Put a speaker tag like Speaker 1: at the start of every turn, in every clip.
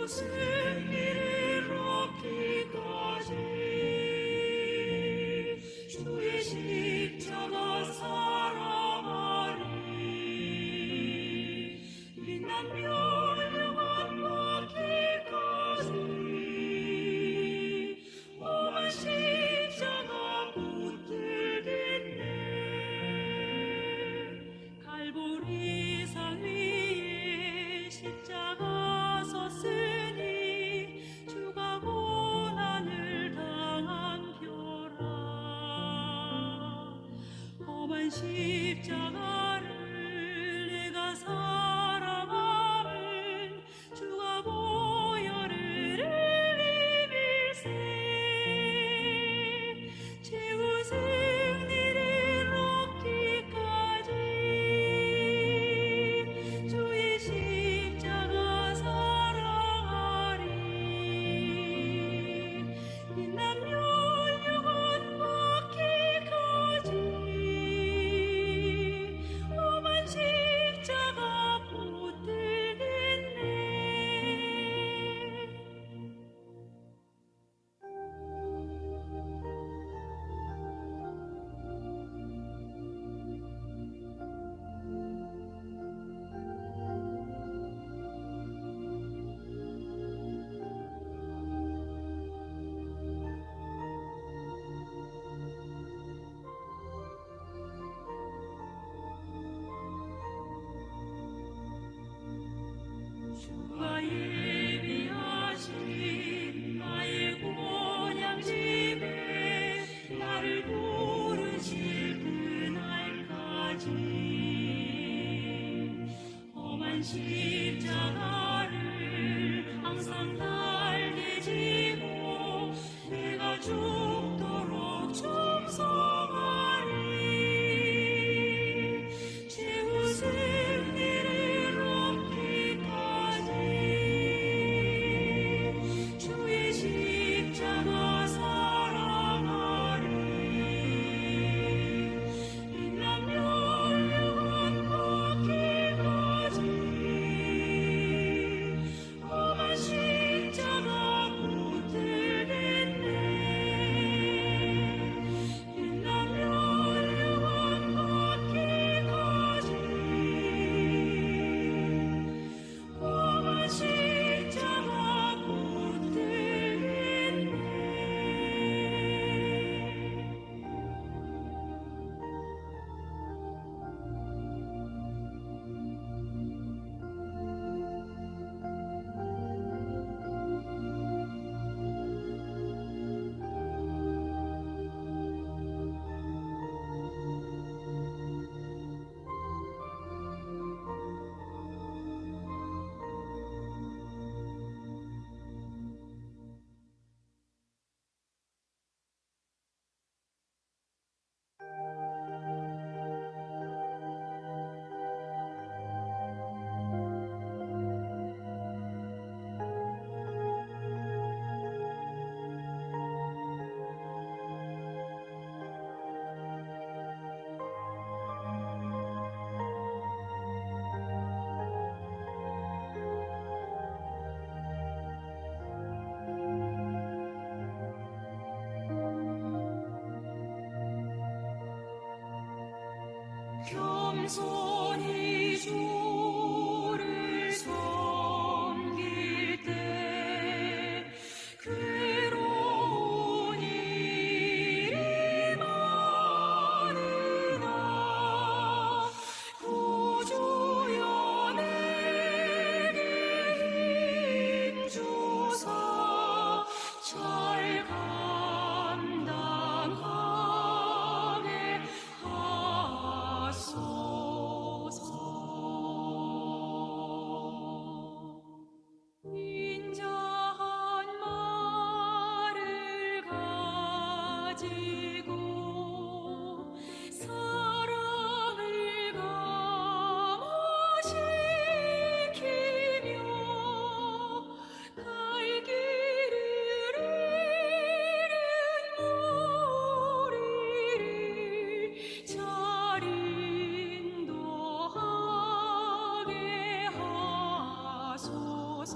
Speaker 1: 승리를 얻기까지 주의 십자가 사랑하리. 빛난 멸류관 받기까지 오만 십자가 붙들겠네. 갈보리 산 위에 십자가 섰으니 주가 고난을 당한 표라. 험한 십자가를 내가 사랑함은 주가 보혈을 흘리밀세. 최후 승리를 얻기까지 주의 십자가 사랑하리. 빛난 멸류관 받기까지 오만 십자가 붙들겠네. 주가 예비하신 나의 본향집에 나를 부르실 그날까지 험한 십자가를 항상 달게 지고 내가 죽도록 충성하리. 최후 승리를 얻기까지 주의 십자가 사랑하리. 빛난 멸류관 받기까지 오만 십자가 붙들겠네. 빛난 멸류관 받기까지 오만 십자가 붙들겠네. 겸손히 주를 섬길 때 괴로운 일이 많으나 구주여 내게 힘 주사 잘 감당하게 하소서. 인자한 말을 가지고 사랑을 감화시키며 갈 길을 잃은 무리를 잘 인도하게 하소서.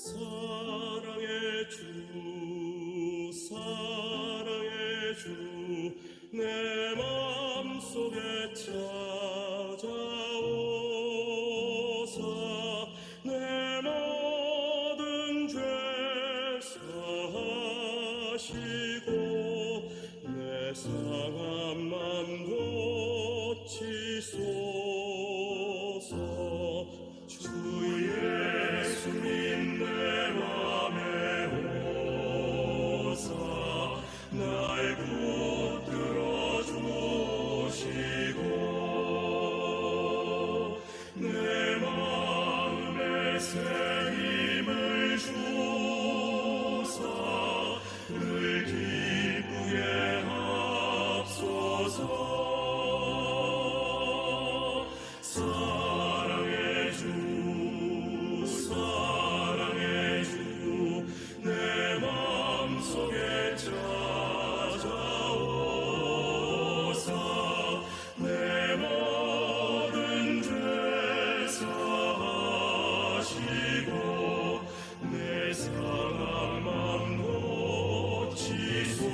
Speaker 2: 사랑의 주 사랑의 주 내 맘속에 찾아오사 내 모든 죄 사하시고 내 상한 맘 고치소서 주 예수님 내 맘에 오사 날 붙들어 주시고 내 마음에 새 힘을 주사 늘 기쁘게 합소서 사랑의 주 사랑의 주 내 맘속에 찾아오사 내 모든 죄 사하시고 내 상한 맘 고치소서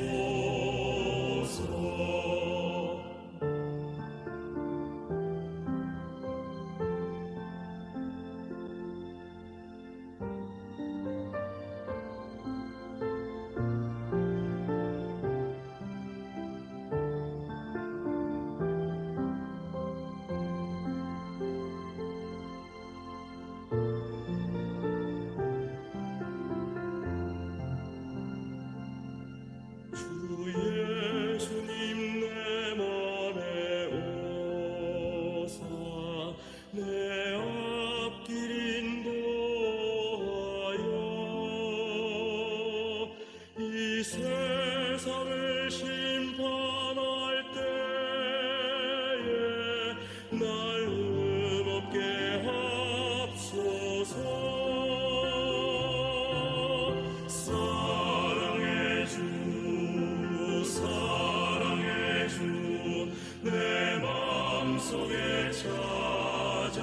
Speaker 2: 주 예수님 내 맘에 오사 내 앞길 인도하여 이 세상을 심판할 때에 날 음없게 합소서 사랑의 주 사랑의 주 내 맘속에 찾아오사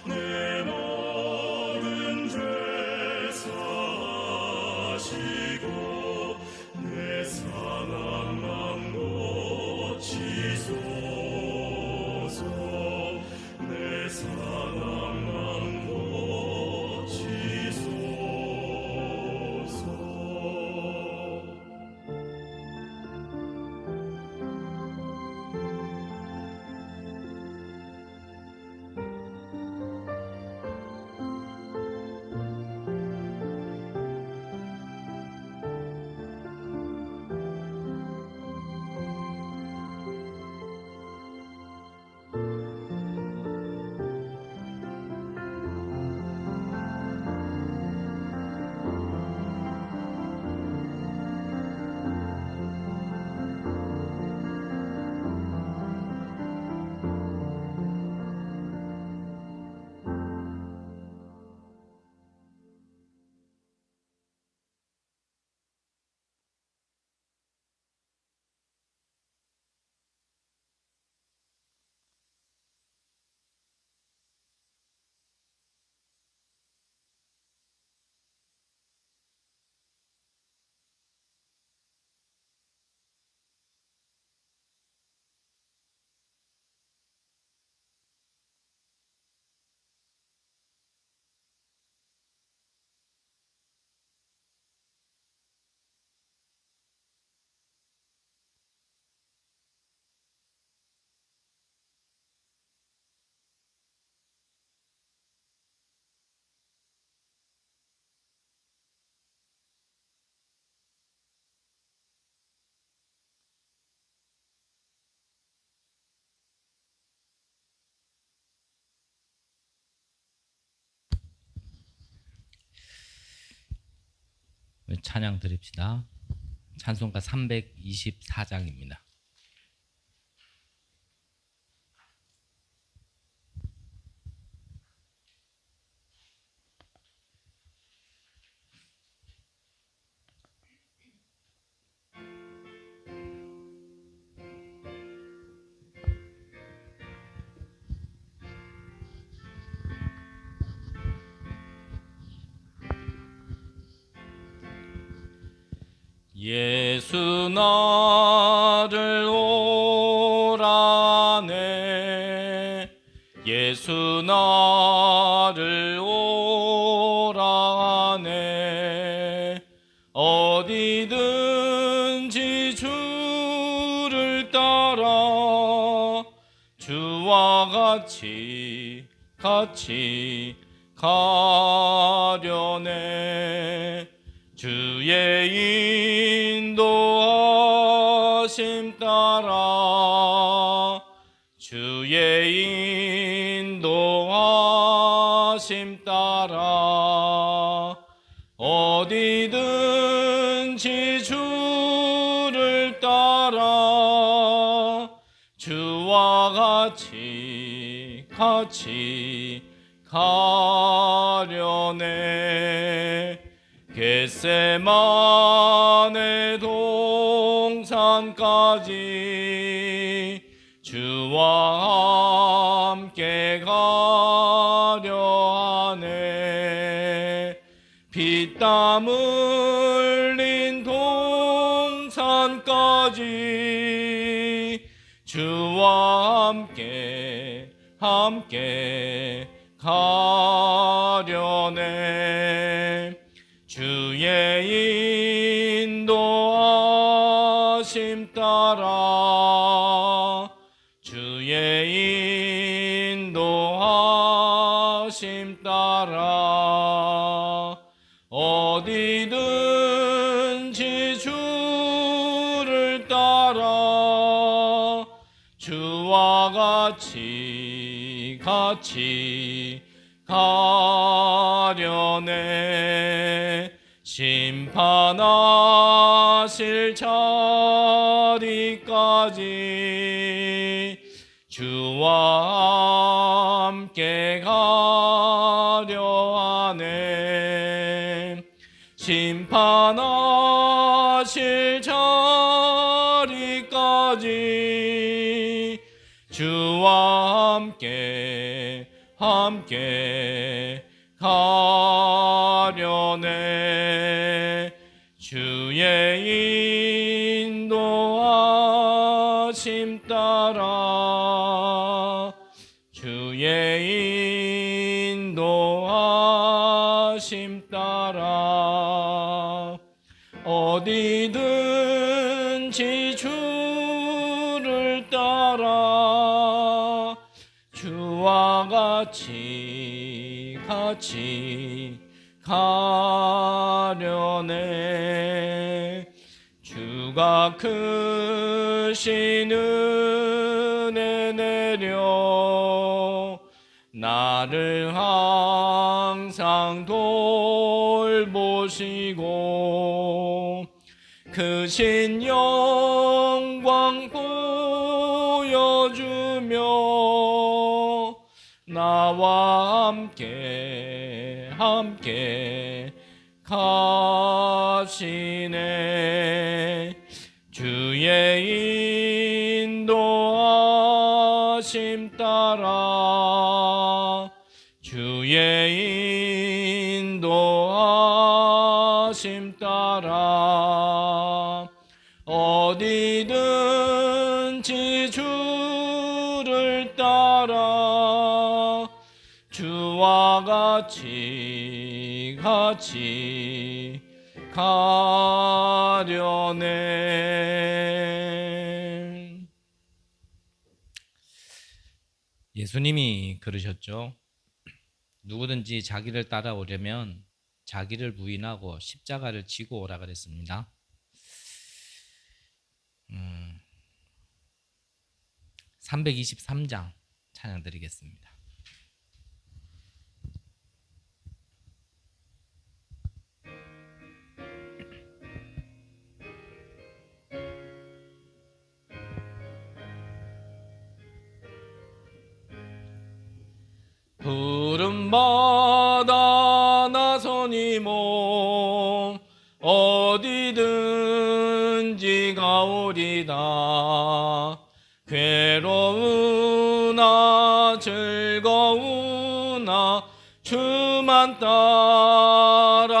Speaker 2: 내 모든 죄 사하시고 내 상한 맘 고치소서 내 상한 맘 고치소서
Speaker 3: 찬양 드립시다. 찬송가 324장입니다. 예수 나를 오라네 예수 나를 오라네 어디든지 주를 따라 주와 같이 가려네 주의 인도하심 따라 주의 인도하심 따라 어디든지 주를 따라 주와 같이 가려네 겟세마네 동산까지 주와 함께 가려 하네 피땀 흘린 동산까지 주와 함께 가려네 주의 인도하심 따라 주의 인도하심 따라 어디든지 주를 따라 주와 같이 가려네 심판하실 자리까지 주와 함께 가려 하네 심판하실 자리까지 주와 함께 가려네 주의 인도하심 따라 주의 인도하심 따라 어디든지 주를 따라 주와 같이 가려네 주가 크신 은혜 내려 나를 항상 돌보시고 크신 영광 보여주며 나와 함께 가시네 주의 인도하심 따라 주의 인도하심 따라 어디든지 주를 따라 주와 같이 가려네 예수님이 그러셨죠. 누구든지 자기를 따라오려면 자기를 부인하고 십자가를 지고 오라 그랬습니다. 323장 찬양 드리겠습니다. 푸른바다 나서니 몸 어디든지 가오리다 괴로우나 즐거우나 주만 따라가오리니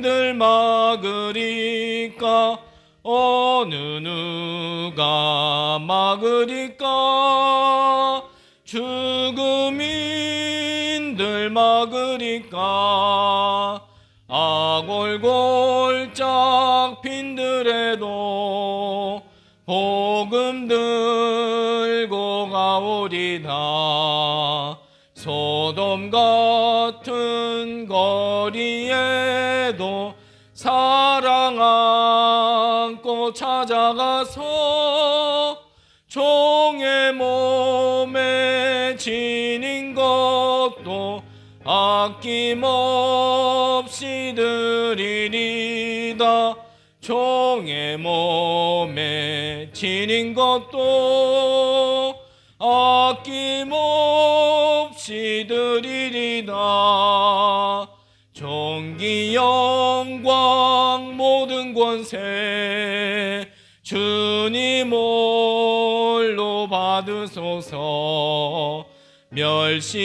Speaker 3: 빈들 막으리까 어느 누가 막으리까 죽음인들 막으리까 아골골짝 빈들에도 복음 들고 가오리다 소돔 같은 거리에도 사랑 안고 찾아가서 종의 몸에 지닌 것도 아낌없이 드리리다 종의 몸에 지닌 것도 아낌없이 드리리다 존귀 영광 모든 권세 주님 홀로 받으소서 멸시천대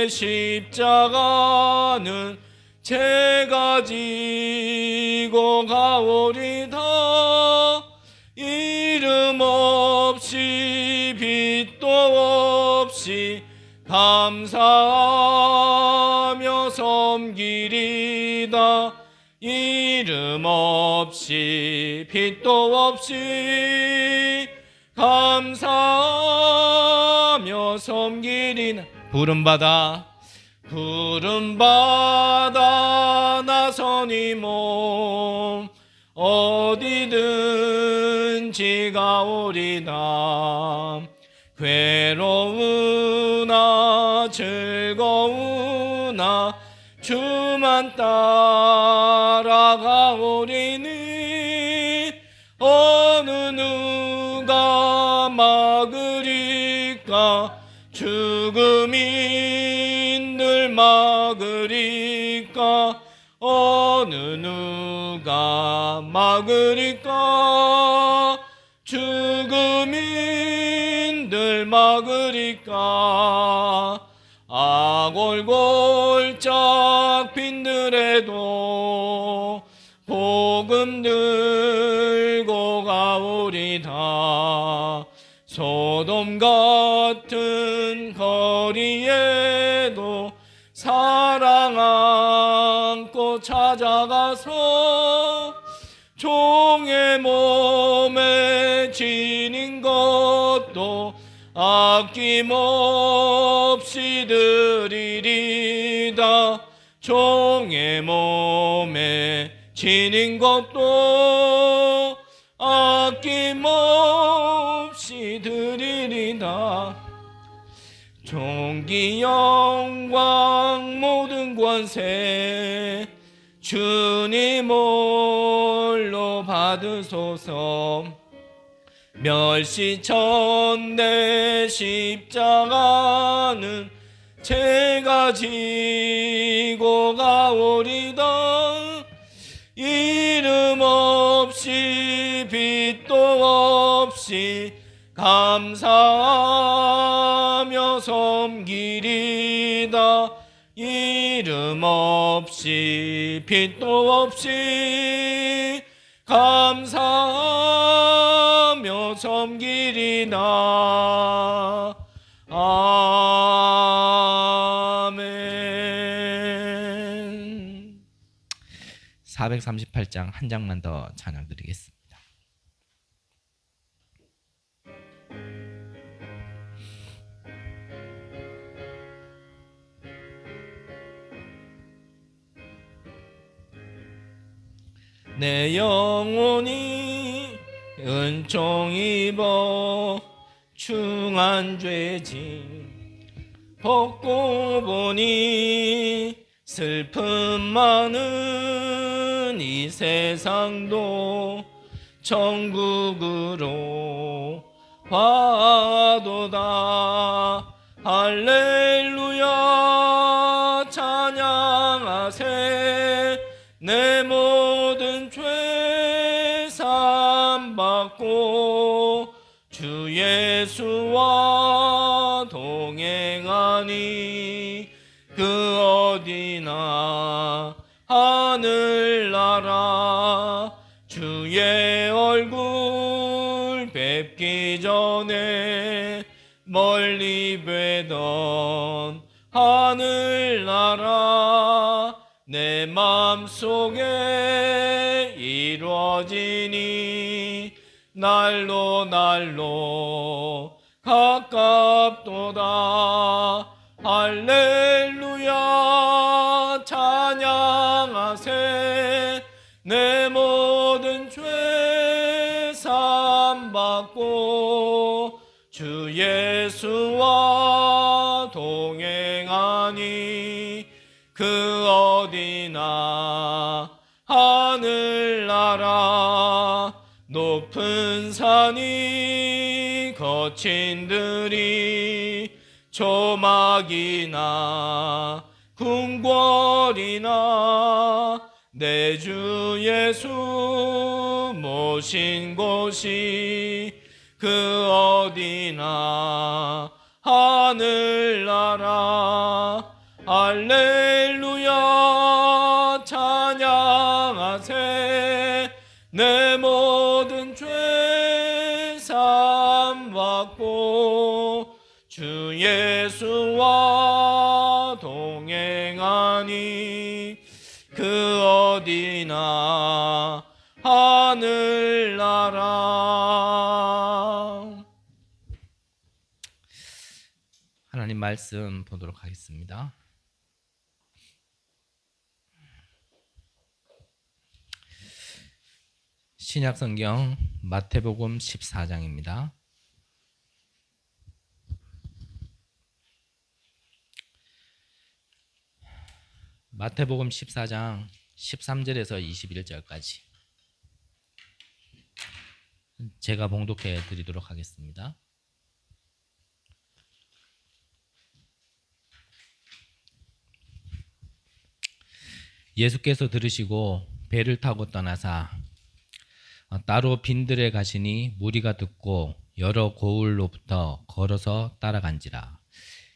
Speaker 3: 십자가는 제가 지고 가오리다 이름 없이 빛도 없이 감사하며 섬기리다 이름 없이 빛도 없이 감사하며 섬기리나 부름받아 나서니 몸 어디든지 가오리다 괴로우나 즐거우나 주만 따라가오리니 어느 누가 막으리까 죽음인들 막으리까 어느 누가 막으리까 죽음인들 막으리까 아골골짝 빈들에도 복음 들고 가오리다 소돔 같은 거리에도 사랑 안고 찾아가서 종의 몸에 지닌 것도 아낌없이 드리리다 종의 몸에 지닌 것도 아낌없이 드리리다 존귀 영광 모든 권세 주님 홀로 받으소서 멸시천대 십자가는 제가 지고 가오리다 이름 없이 빛도 없이 감사하며 섬기리다 이름 없이 빛도 없이 감사하며 섬기리다 아멘 438장 한 장만 더 찬양 드리겠습니다. 내 영혼이 은총 입어 충한 죄짐 벗고 보니 슬픔 많은 이 세상도 천국으로 화도다 할렐루야 찬양하세 내 모든 죄 사함받고 주 예수와 동행하니 그 어디나 맘속에 이루어지니 날로 날로 가깝도다. 할렐루야 찬양하세. 내 모든 죄 사함받고 주 예수와 동행하니 그 어디나 하늘나라 높은 산이 거친 들이 조막이나 궁궐이나 내 주 예수 모신 곳이 그 어디나 하늘나라. 할렐루야 찬양하세. 내 모든 죄 사함받고 주 예수와 동행하니 그 어디나 하늘나라. 하나님 말씀 보도록 하겠습니다. 신약성경 마태복음 14장입니다. 마태복음 14장 13절에서 21절까지 제가 봉독해 드리도록 하겠습니다. 예수께서 들으시고 배를 타고 떠나사 따로 빈들에 가시니 무리가 듣고 여러 고을로부터 걸어서 따라간지라.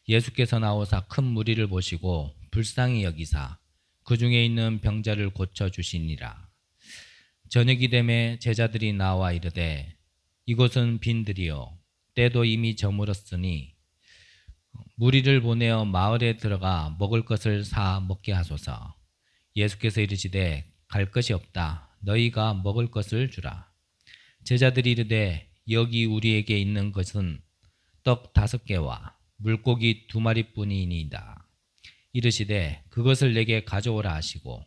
Speaker 3: 예수께서 나오사 큰 무리를 보시고 불쌍히 여기사 그 중에 있는 병자를 고쳐 주시니라. 저녁이 되매 제자들이 나와 이르되 이곳은 빈들이요 때도 이미 저물었으니 무리를 보내어 마을에 들어가 먹을 것을 사 먹게 하소서. 예수께서 이르시되 갈 것이 없다. 너희가 먹을 것을 주라. 제자들이 이르되 여기 우리에게 있는 것은 떡 5개와 물고기 2마리뿐이니이다. 이르시되 그것을 내게 가져오라 하시고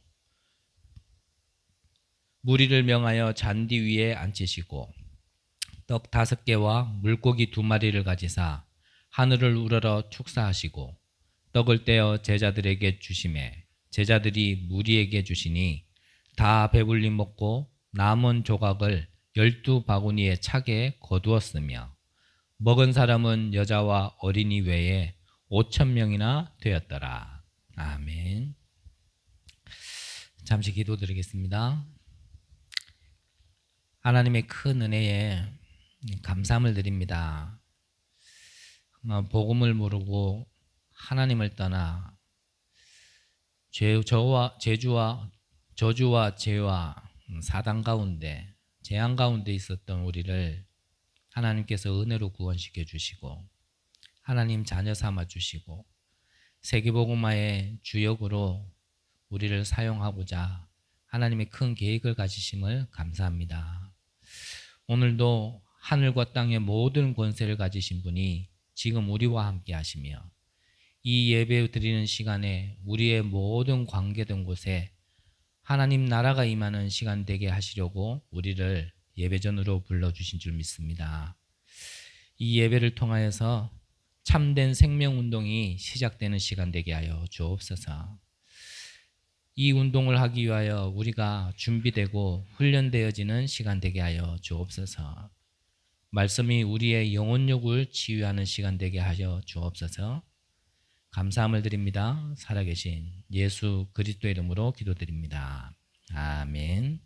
Speaker 3: 무리를 명하여 잔디 위에 앉히시고 떡 5개와 물고기 2마리를 가지사 하늘을 우러러 축사하시고 떡을 떼어 제자들에게 주시매 제자들이 무리에게 주시니 다 배불리 먹고 남은 조각을 12바구니에 차게 거두었으며 먹은 사람은 여자와 어린이 외에 5,000명이나 되었더라. 아멘. 잠시 기도드리겠습니다. 하나님의 큰 은혜에 감사함을 드립니다. 복음을 모르고 하나님을 떠나 저주와 죄와 사단 가운데 재앙 가운데 있었던 우리를 하나님께서 은혜로 구원시켜 주시고 하나님 자녀 삼아 주시고 세계복음화의 주역으로 우리를 사용하고자 하나님의 큰 계획을 가지심을 감사합니다. 오늘도 하늘과 땅의 모든 권세를 가지신 분이 지금 우리와 함께 하시며 이 예배 드리는 시간에 우리의 모든 관계된 곳에 하나님 나라가 임하는 시간 되게 하시려고 우리를 예배전으로 불러주신 줄 믿습니다. 이 예배를 통하여서 참된 생명운동이 시작되는 시간 되게 하여 주옵소서. 이 운동을 하기 위하여 우리가 준비되고 훈련되어지는 시간 되게 하여 주옵소서. 말씀이 우리의 영혼욕을 치유하는 시간 되게 하여 주옵소서. 감사함을 드립니다. 살아계신 예수 그리스도의 이름으로 기도드립니다. 아멘.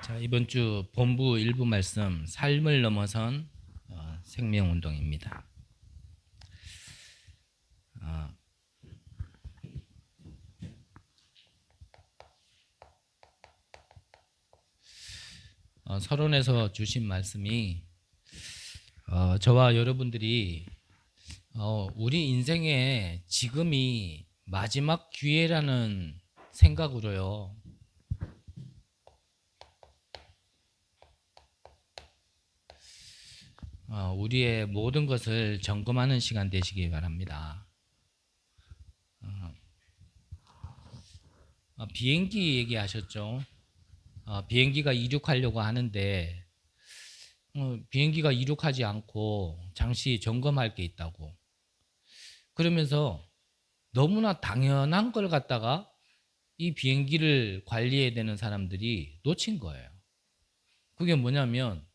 Speaker 3: 자, 이번 주 본부 일부 말씀 삶을 넘어선 생명운동입니다. 서론에서 주신 말씀이 저와 여러분들이 우리 인생의 지금이 마지막 기회라는 생각으로요. 우리의 모든 것을 점검하는 시간 되시기 바랍니다. 비행기 얘기하셨죠. 비행기가 이륙하려고 하는데 비행기가 이륙하지 않고 잠시 점검할 게 있다고. 그러면서 너무나 당연한 걸 갖다가 이 비행기를 관리해야 되는 사람들이 놓친 거예요. 그게 뭐냐면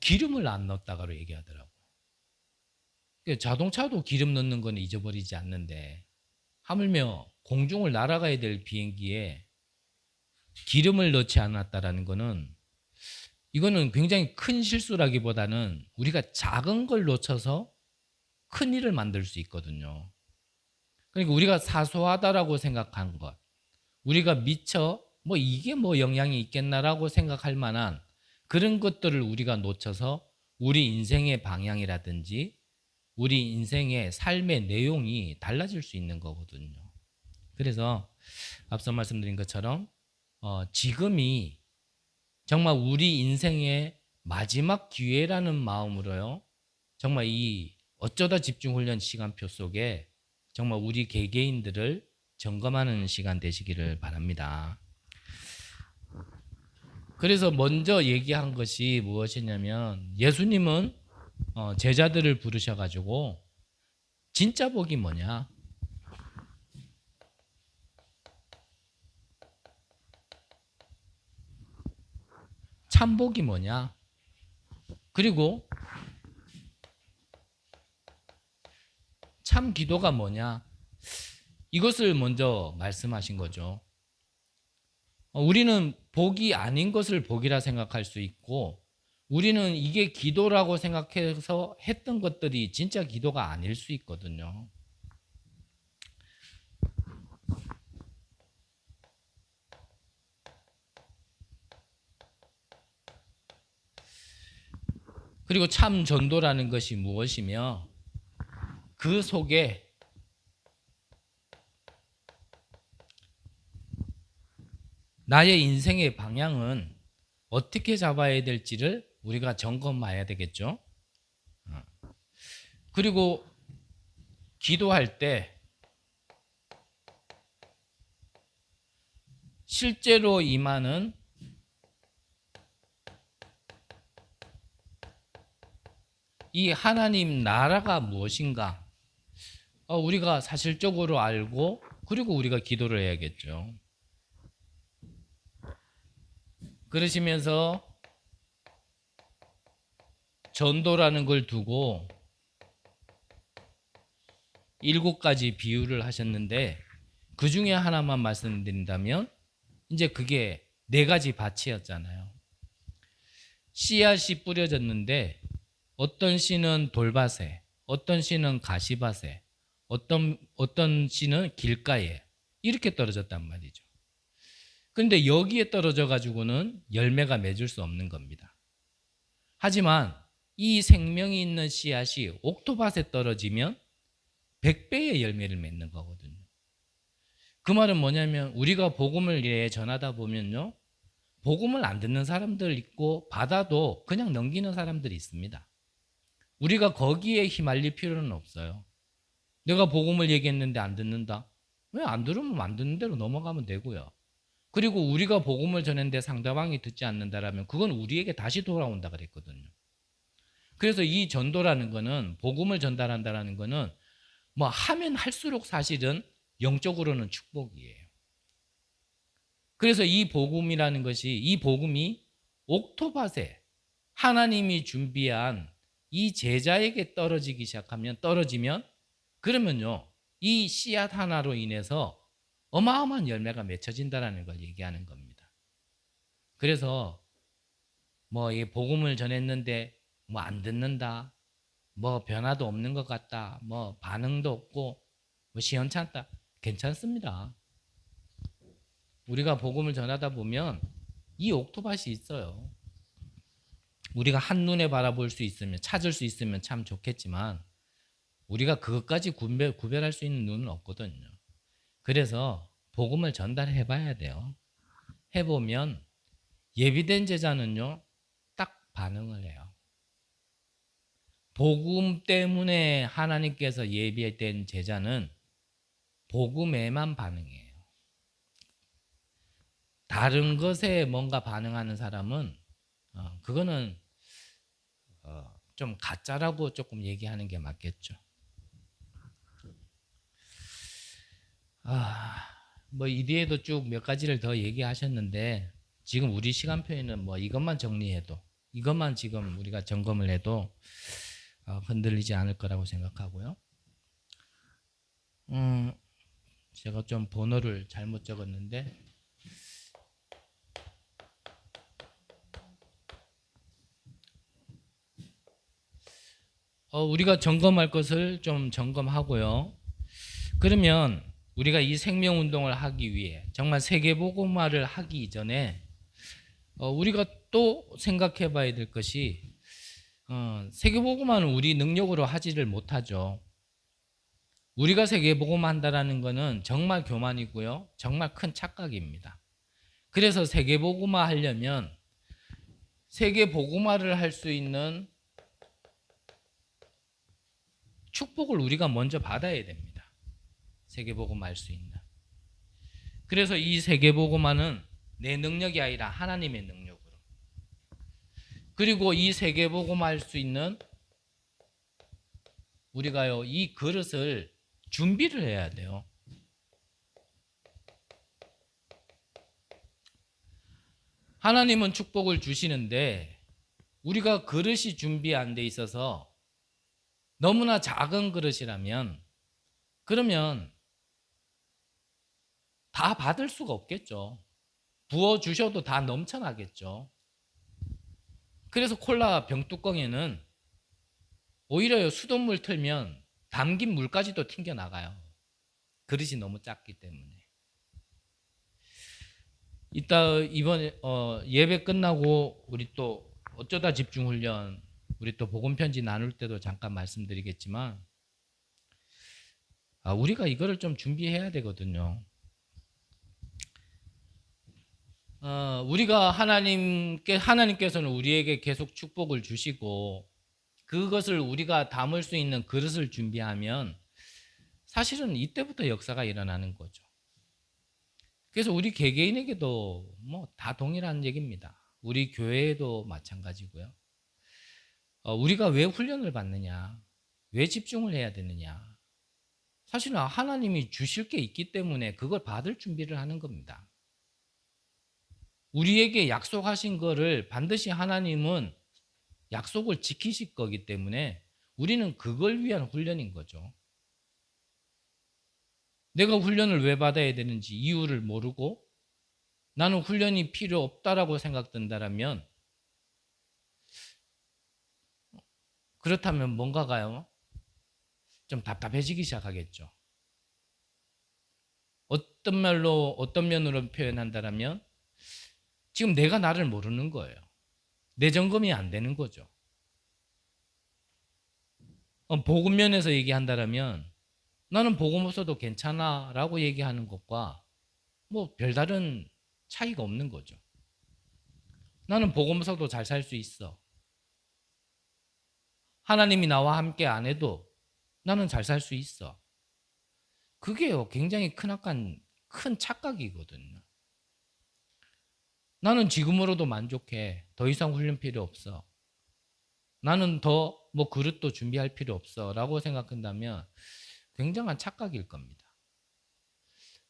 Speaker 3: 기름을 안 넣었다고 얘기하더라고요. 자동차도 기름 넣는 건 잊어버리지 않는데 하물며 공중을 날아가야 될 비행기에 기름을 넣지 않았다라는 거는 이거는 굉장히 큰 실수라기보다는 우리가 작은 걸 놓쳐서 큰 일을 만들 수 있거든요. 그러니까 우리가 사소하다라고 생각한 것, 우리가 미처 이게 영향이 있겠나라고 생각할 만한 그런 것들을 우리가 놓쳐서 우리 인생의 방향이라든지 우리 인생의 삶의 내용이 달라질 수 있는 거거든요. 그래서 앞서 말씀드린 것처럼 지금이 정말 우리 인생의 마지막 기회라는 마음으로요. 정말 이 어쩌다 집중훈련 시간표 속에 정말 우리 개개인들을 점검하는 시간 되시기를 바랍니다. 그래서 먼저 얘기한 것이 무엇이냐면 예수님은 제자들을 부르셔가지고 진짜 복이 뭐냐? 참 복이 뭐냐? 그리고 참 기도가 뭐냐? 이것을 먼저 말씀하신 거죠. 우리는 복이 아닌 것을 복이라 생각할 수 있고 우리는 이게 기도라고 생각해서 했던 것들이 진짜 기도가 아닐 수 있거든요. 그리고 참 전도라는 것이 무엇이며 그 속에 나의 인생의 방향은 어떻게 잡아야 될지를 우리가 점검해야 되겠죠. 그리고 기도할 때 실제로 임하는 이 하나님 나라가 무엇인가 우리가 사실적으로 알고 그리고 우리가 기도를 해야겠죠. 그러시면서 전도라는 걸 두고 7가지 비유를 하셨는데 그 중에 하나만 말씀드린다면 이제 그게 4가지 밭이었잖아요. 씨앗이 뿌려졌는데 어떤 씨는 돌밭에, 어떤 씨는 가시밭에, 어떤 씨는 길가에 이렇게 떨어졌단 말이죠. 그런데 여기에 떨어져 가지고는 열매가 맺을 수 없는 겁니다. 하지만 이 생명이 있는 씨앗이 옥토밭에 떨어지면 100배의 열매를 맺는 거거든요. 그 말은 뭐냐면 우리가 복음을 전하다 보면요. 복음을 안 듣는 사람들 있고 받아도 그냥 넘기는 사람들이 있습니다. 우리가 거기에 휘말릴 필요는 없어요. 내가 복음을 얘기했는데 안 듣는다? 왜 안 들으면 안 듣는 대로 넘어가면 되고요. 그리고 우리가 복음을 전했는데 상대방이 듣지 않는다라면 그건 우리에게 다시 돌아온다 그랬거든요. 그래서 이 전도라는 거는 복음을 전달한다라는 거는 하면 할수록 사실은 영적으로는 축복이에요. 그래서 이 복음이라는 것이 이 복음이 옥토밭에 하나님이 준비한 이 제자에게 떨어지면 그러면요. 이 씨앗 하나로 인해서 어마어마한 열매가 맺혀진다는 걸 얘기하는 겁니다. 그래서 뭐 이 복음을 전했는데 뭐 안 듣는다, 뭐 변화도 없는 것 같다, 뭐 반응도 없고 뭐 시원찮다. 괜찮습니다. 우리가 복음을 전하다 보면 이 옥토밭이 있어요. 우리가 한눈에 바라볼 수 있으면, 찾을 수 있으면 참 좋겠지만 우리가 그것까지 구별할 수 있는 눈은 없거든요. 그래서 복음을 전달해 봐야 돼요. 해보면 예비된 제자는요, 딱 반응을 해요. 복음 때문에 하나님께서 예비된 제자는 복음에만 반응해요. 다른 것에 뭔가 반응하는 사람은 그거는 좀 가짜라고 조금 얘기하는 게 맞겠죠. 뭐 이 뒤에도 쭉 몇 가지를 더 얘기하셨는데 지금 우리 시간표에는 뭐 이것만 정리해도, 이것만 지금 우리가 점검을 해도 흔들리지 않을 거라고 생각하고요. 제가 좀 번호를 잘못 적었는데 우리가 점검할 것을 좀 점검하고요. 그러면 우리가 이 생명운동을 하기 위해 정말 세계복음화를 하기 이전에 우리가 또 생각해 봐야 될 것이 세계복음화는 우리 능력으로 하지를 못하죠. 우리가 세계복음화 한다라는 것은 정말 교만이고요. 정말 큰 착각입니다. 그래서 세계복음화 하려면 세계복음화를 할 수 있는 축복을 우리가 먼저 받아야 됩니다. 세계복음화 할 수 있는. 그래서 이 세계복음화는 내 능력이 아니라 하나님의 능력으로. 그리고 이 세계복음화 할 수 있는 우리가요, 이 그릇을 준비를 해야 돼요. 하나님은 축복을 주시는데 우리가 그릇이 준비 안 돼 있어서 너무나 작은 그릇이라면 그러면 다 받을 수가 없겠죠. 부어주셔도 다 넘쳐나겠죠. 그래서 콜라 병뚜껑에는 오히려 수돗물 틀면 담긴 물까지도 튕겨나가요. 그릇이 너무 작기 때문에. 이따 이번에 예배 끝나고 우리 또 어쩌다 집중훈련, 우리 또 복음편지 나눌 때도 잠깐 말씀드리겠지만 우리가 이거를 좀 준비해야 되거든요. 우리가 하나님께서는 우리에게 계속 축복을 주시고 그것을 우리가 담을 수 있는 그릇을 준비하면 사실은 이때부터 역사가 일어나는 거죠. 그래서 우리 개개인에게도 뭐 다 동일한 얘기입니다. 우리 교회에도 마찬가지고요. 우리가 왜 훈련을 받느냐? 왜 집중을 해야 되느냐? 사실은 하나님이 주실 게 있기 때문에 그걸 받을 준비를 하는 겁니다. 우리에게 약속하신 거를 반드시 하나님은 약속을 지키실 거기 때문에 우리는 그걸 위한 훈련인 거죠. 내가 훈련을 왜 받아야 되는지 이유를 모르고 나는 훈련이 필요 없다라고 생각된다면 그렇다면 뭔가가요? 좀 답답해지기 시작하겠죠. 어떤 면으로 표현한다면 지금 내가 나를 모르는 거예요. 내 점검이 안 되는 거죠. 복음 면에서 얘기한다면 나는 복음 없어도 괜찮아 라고 얘기하는 것과 뭐 별다른 차이가 없는 거죠. 나는 복음 없어도 잘 살 수 있어. 하나님이 나와 함께 안 해도 나는 잘 살 수 있어. 그게요, 굉장히 큰 착각이거든요. 나는 지금으로도 만족해. 더 이상 훈련 필요 없어. 나는 더 뭐 그릇도 준비할 필요 없어 라고 생각한다면 굉장한 착각일 겁니다.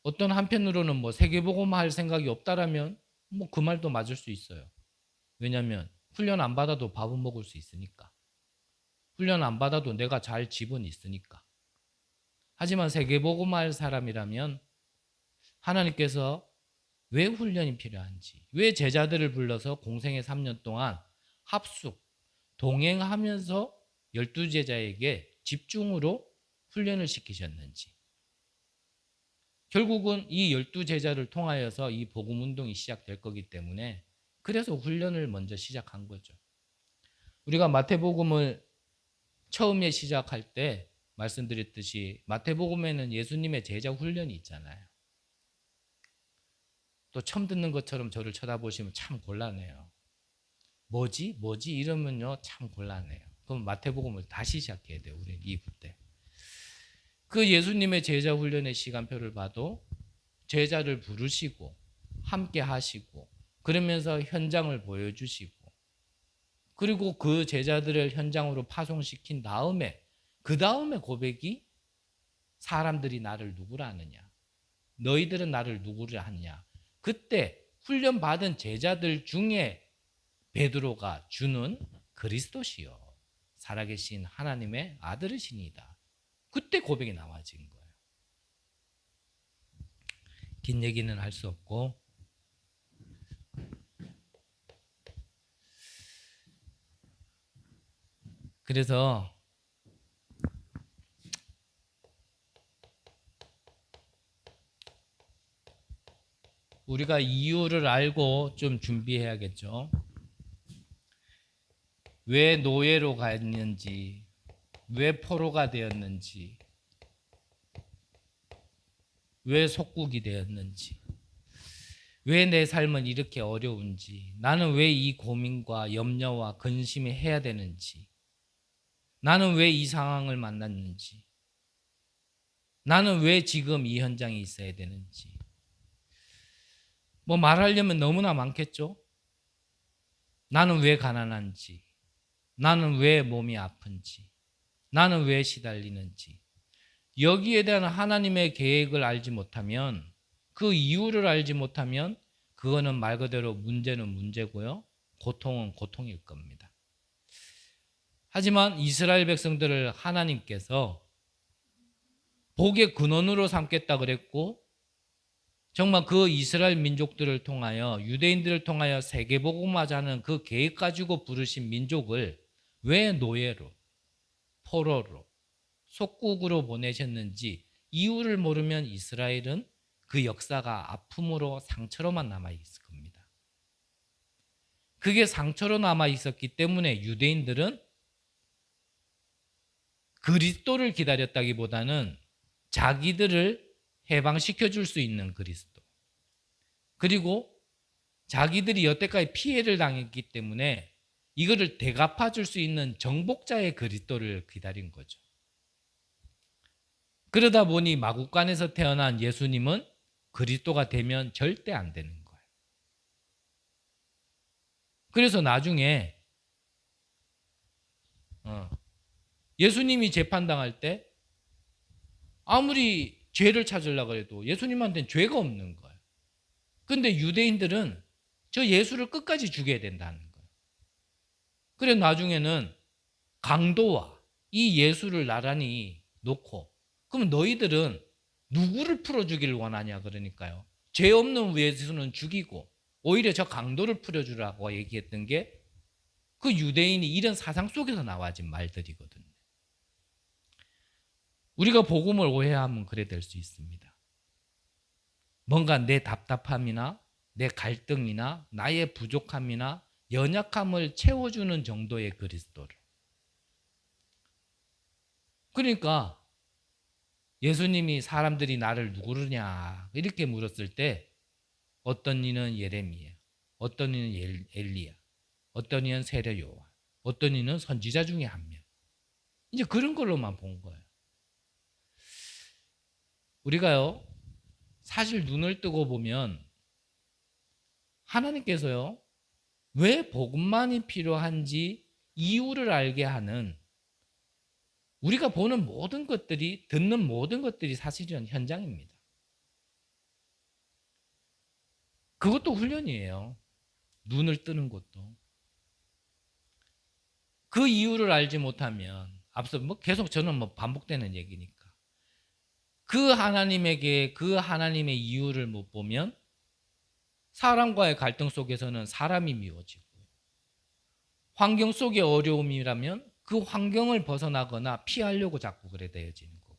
Speaker 3: 어떤 한편으로는 뭐 세계복음화 할 생각이 없다라면 뭐 그 말도 맞을 수 있어요. 왜냐하면 훈련 안 받아도 밥은 먹을 수 있으니까. 훈련 안 받아도 내가 잘 집은 있으니까. 하지만 세계복음화 할 사람이라면 하나님께서 왜 훈련이 필요한지, 왜 제자들을 불러서 공생의 3년 동안 합숙, 동행하면서 12제자에게 집중으로 훈련을 시키셨는지. 결국은 이 12제자를 통하여서 이 복음운동이 시작될 거기 때문에 그래서 훈련을 먼저 시작한 거죠. 우리가 마태복음을 처음에 시작할 때 말씀드렸듯이 마태복음에는 예수님의 제자 훈련이 있잖아요. 또 처음 듣는 것처럼 저를 쳐다보시면 참 곤란해요. 뭐지? 이러면요 참 곤란해요. 그럼 마태복음을 다시 시작해야 돼요. 우리는 이때. 그 예수님의 제자 훈련의 시간표를 봐도 제자를 부르시고 함께 하시고 그러면서 현장을 보여주시고 그리고 그 제자들을 현장으로 파송시킨 다음에 그 다음에 고백이 사람들이 나를 누구라 하느냐, 너희들은 나를 누구라 하느냐. 그때 훈련받은 제자들 중에 베드로가 주는 그리스도시요 살아계신 하나님의 아들이시니다. 그때 고백이 나와진 거예요. 긴 얘기는 할 수 없고 그래서 우리가 이유를 알고 좀 준비해야겠죠. 왜 노예로 갔는지, 왜 포로가 되었는지, 왜 속국이 되었는지, 왜 내 삶은 이렇게 어려운지, 나는 왜 이 고민과 염려와 근심이 해야 되는지, 나는 왜 이 상황을 만났는지, 나는 왜 지금 이 현장에 있어야 되는지. 뭐 말하려면 너무나 많겠죠. 나는 왜 가난한지, 나는 왜 몸이 아픈지, 나는 왜 시달리는지. 여기에 대한 하나님의 계획을 알지 못하면, 그 이유를 알지 못하면 그거는 말 그대로 문제는 문제고요, 고통은 고통일 겁니다. 하지만 이스라엘 백성들을 하나님께서 복의 근원으로 삼겠다 그랬고, 정말 그 이스라엘 민족들을 통하여, 유대인들을 통하여 세계복음화하자는 그 계획 가지고 부르신 민족을 왜 노예로, 포로로, 속국으로 보내셨는지 이유를 모르면 이스라엘은 그 역사가 아픔으로 상처로만 남아 있을 겁니다. 그게 상처로 남아 있었기 때문에 유대인들은 그리스도를 기다렸다기보다는 자기들을 해방시켜 줄 수 있는 그리스도, 그리고 자기들이 여태까지 피해를 당했기 때문에 이거를 대갚아 줄 수 있는 정복자의 그리스도를 기다린 거죠. 그러다 보니 마국간에서 태어난 예수님은 그리스도가 되면 절대 안 되는 거예요. 그래서 나중에 예수님이 재판당할 때 아무리 죄를 찾으려고 해도 예수님한테는 죄가 없는 거예요. 근데 유대인들은 저 예수를 끝까지 죽여야 된다는 거예요. 그래 나중에는 강도와 이 예수를 나란히 놓고, 그럼 너희들은 누구를 풀어주기를 원하냐 그러니까요. 죄 없는 예수는 죽이고 오히려 저 강도를 풀어주라고 얘기했던 게 그 유대인이 이런 사상 속에서 나와진 말들이거든요. 우리가 복음을 오해하면 그래 될 수 있습니다. 뭔가 내 답답함이나 내 갈등이나 나의 부족함이나 연약함을 채워주는 정도의 그리스도를. 그러니까 예수님이 사람들이 나를 누구느냐 이렇게 물었을 때 어떤 이는 예레미야, 어떤 이는 엘리야, 어떤 이는 세례 요한, 어떤 이는 선지자 중에 한 명. 이제 그런 걸로만 본 거예요. 우리가요, 사실 눈을 뜨고 보면 하나님께서요, 왜 복음만이 필요한지 이유를 알게 하는, 우리가 보는 모든 것들이, 듣는 모든 것들이 사실은 현장입니다. 그것도 훈련이에요. 눈을 뜨는 것도. 그 이유를 알지 못하면, 앞서 계속 저는 반복되는 얘기니까, 그 하나님에게 그 하나님의 이유를 못 보면 사람과의 갈등 속에서는 사람이 미워지고, 환경 속의 어려움이라면 그 환경을 벗어나거나 피하려고 자꾸 그래 되어지는 거고.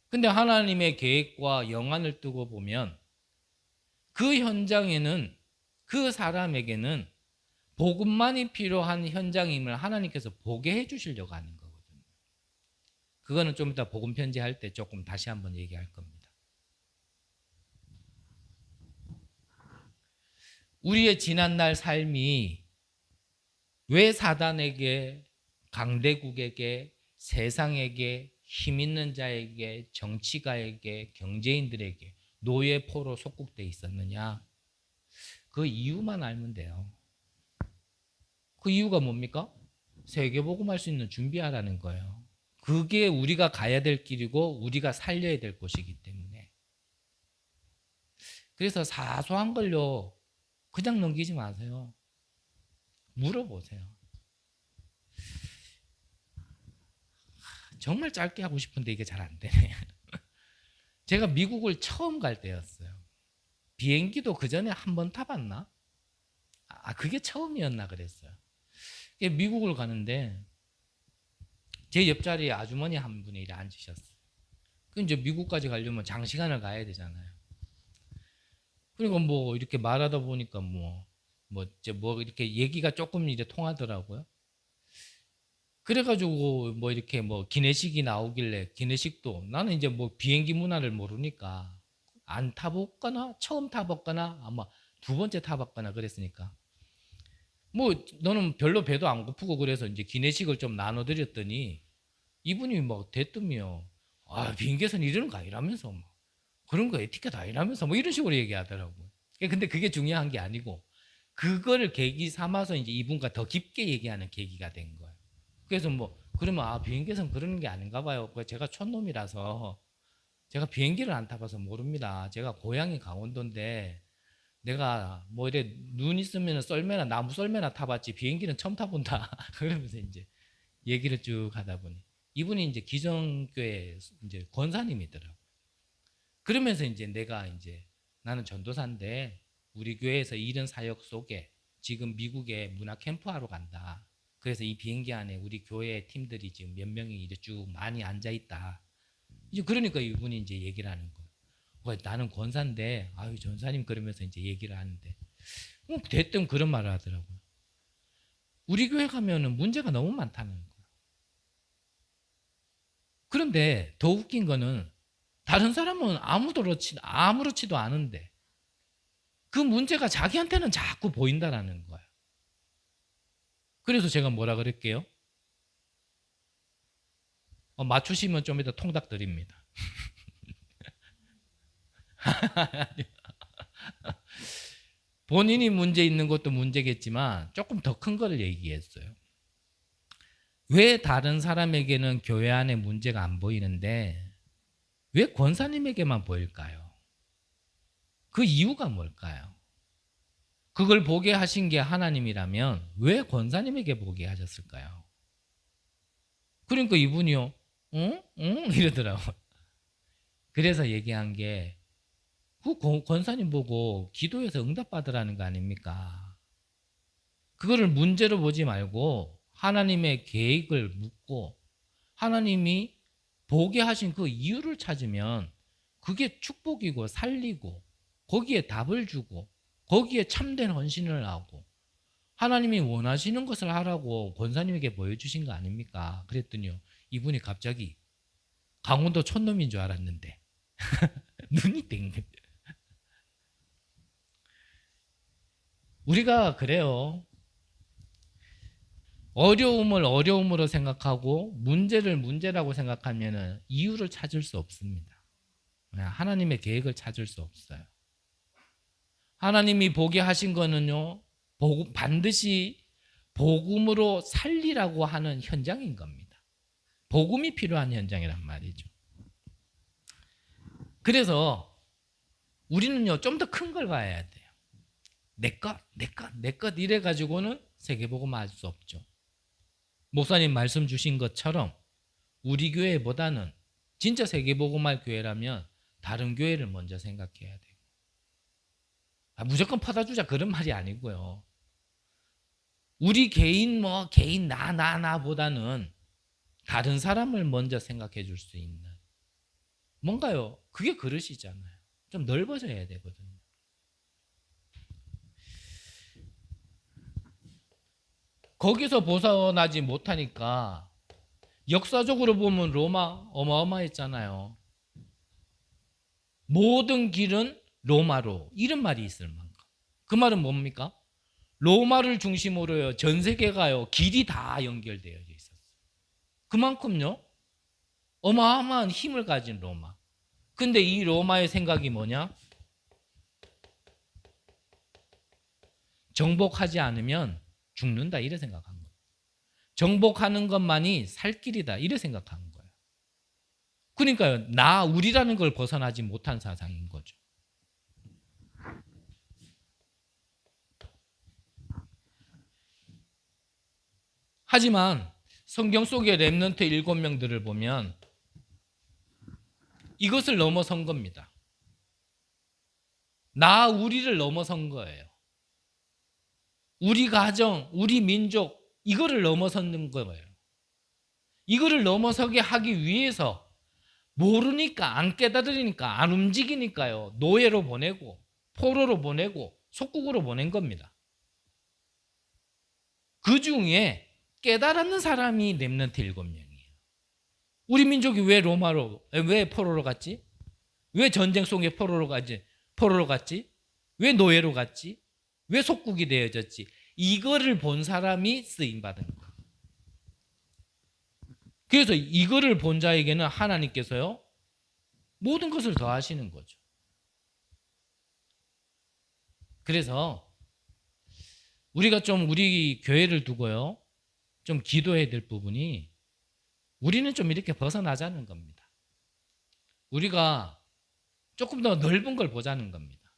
Speaker 3: 근데 하나님의 계획과 영안을 뜨고 보면 그 현장에는, 그 사람에게는 복음만이 필요한 현장임을 하나님께서 보게 해 주시려고 하는 거거든요. 그거는 좀 이따 복음 편지할 때 조금 다시 한번 얘기할 겁니다. 우리의 지난날 삶이 왜 사단에게, 강대국에게, 세상에게, 힘 있는 자에게, 정치가에게, 경제인들에게 노예포로 속국돼 있었느냐? 그 이유만 알면 돼요. 그 이유가 뭡니까? 세계복음할 수 있는 준비하라는 거예요. 그게 우리가 가야 될 길이고 우리가 살려야 될 곳이기 때문에. 그래서 사소한 걸요, 그냥 넘기지 마세요. 물어보세요. 정말 짧게 하고 싶은데 이게 잘 안 되네. 제가 미국을 처음 갈 때였어요. 비행기도 그 전에 한 번 타봤나? 그게 처음이었나 그랬어요. 미국을 가는데 제 옆자리에 아주머니 한 분이 이렇게 앉으셨어요. 그 이제 미국까지 가려면 장시간을 가야 되잖아요. 그리고 뭐 이렇게 말하다 보니까 뭐 이렇게 얘기가 조금 이제 통하더라고요. 그래가지고 뭐 이렇게 뭐 기내식이 나오길래, 기내식도 나는 이제 뭐 비행기 문화를 모르니까 안 타봤거나 처음 타봤거나 아마 두 번째 타봤거나 그랬으니까 뭐 너는 별로 배도 안 고프고 그래서 이제 기내식을 좀 나눠드렸더니 이분이 뭐 대뜸이요, 비행기에서는 이러는 거 아니라면서 뭐 그런 거 에티켓 아니라면서 뭐 이런 식으로 얘기하더라고요. 근데 그게 중요한 게 아니고 그거를 계기 삼아서 이제 이분과 더 깊게 얘기하는 계기가 된 거예요. 그래서 뭐 그러면 비행기에서는 그러는 게 아닌가 봐요. 제가 촌놈이라서 제가 비행기를 안 타봐서 모릅니다. 제가 고향이 강원도인데 내가 뭐 이래 눈 있으면 썰매나 나무 썰매나 타봤지 비행기는 처음 타본다. 그러면서 이제 얘기를 쭉 하다 보니 이분이 이제 기성교회 이제 권사님이더라고요. 그러면서 이제 내가 이제 나는 전도사인데 우리 교회에서 이런 사역 속에 지금 미국에 문화 캠프 하러 간다. 그래서 이 비행기 안에 우리 교회 팀들이 지금 몇 명이 이제 쭉 많이 앉아 있다. 이제 그러니까 이분이 이제 얘기를 하는 거예요. 나는 권사인데, 전사님 그러면서 이제 얘기를 하는데, 대뜸 그런 말을 하더라고요. 우리 교회 가면은 문제가 너무 많다는 거예요. 그런데 더 웃긴 거는 다른 사람은 아무렇지도 않은데 그 문제가 자기한테는 자꾸 보인다라는 거예요. 그래서 제가 뭐라 그럴게요? 맞추시면 좀 이따 통닭 드립니다. 본인이 문제 있는 것도 문제겠지만 조금 더 큰 거를 얘기했어요. 왜 다른 사람에게는 교회 안에 문제가 안 보이는데 왜 권사님에게만 보일까요? 그 이유가 뭘까요? 그걸 보게 하신 게 하나님이라면 왜 권사님에게 보게 하셨을까요? 그러니까 이분이요, 응? 이러더라고요. 그래서 얘기한 게 그 권사님 보고 기도해서 응답받으라는 거 아닙니까? 그거를 문제로 보지 말고 하나님의 계획을 묻고 하나님이 보게 하신 그 이유를 찾으면 그게 축복이고 살리고 거기에 답을 주고 거기에 참된 헌신을 하고 하나님이 원하시는 것을 하라고 권사님에게 보여주신 거 아닙니까? 그랬더니요, 이분이 갑자기 강원도 촌놈인 줄 알았는데 눈이 땡겨. 우리가 그래요. 어려움을 어려움으로 생각하고 문제를 문제라고 생각하면 이유를 찾을 수 없습니다. 하나님의 계획을 찾을 수 없어요. 하나님이 보게 하신 거는요, 반드시 복음으로 살리라고 하는 현장인 겁니다. 복음이 필요한 현장이란 말이죠. 그래서 우리는요, 좀 더 큰 걸 봐야 돼요. 내 것 이래가지고는 세계복음 할 수 없죠. 목사님 말씀 주신 것처럼 우리 교회보다는 진짜 세계복음할 교회라면 다른 교회를 먼저 생각해야 돼요. 무조건 퍼다 주자 그런 말이 아니고요. 우리 개인 개인 나보다는 다른 사람을 먼저 생각해 줄 수 있는 뭔가요? 그게 그릇이잖아요. 좀 넓어져야 되거든요. 거기서 벗어나지 못하니까 역사적으로 보면 로마 어마어마했잖아요. 모든 길은 로마로 이런 말이 있을 만큼. 그 말은 뭡니까? 로마를 중심으로요. 전 세계가요. 길이 다 연결되어 있었어요. 그만큼요. 어마어마한 힘을 가진 로마. 근데 이 로마의 생각이 뭐냐? 정복하지 않으면 죽는다 이래 생각한 거예요. 정복하는 것만이 살 길이다 이래 생각한 거예요. 그러니까요. 우리라는 걸 벗어나지 못한 사상인 거죠. 하지만 성경 속의 렘넌트 7명들을 보면 이것을 넘어선 겁니다. 우리를 넘어선 거예요. 우리 가정, 우리 민족 이거를 넘어서는 거예요. 이거를 넘어서게 하기 위해서 모르니까 안 깨달으니까 안 움직이니까요. 노예로 보내고 포로로 보내고 속국으로 보낸 겁니다. 그 중에 깨달았는 사람이 렘넌트 7명이에요. 우리 민족이 왜 포로로 갔지? 왜 전쟁 속에 포로로 갔지? 왜 노예로 갔지? 왜 속국이 되어졌지? 이거를 본 사람이 쓰임받은 거예요. 그래서 이거를 본 자에게는 하나님께서요 모든 것을 더하시는 거죠. 그래서 우리가 좀 우리 교회를 두고요 좀 기도해야 될 부분이 우리는 좀 이렇게 벗어나자는 겁니다. 우리가 조금 더 넓은 걸 보자는 겁니다.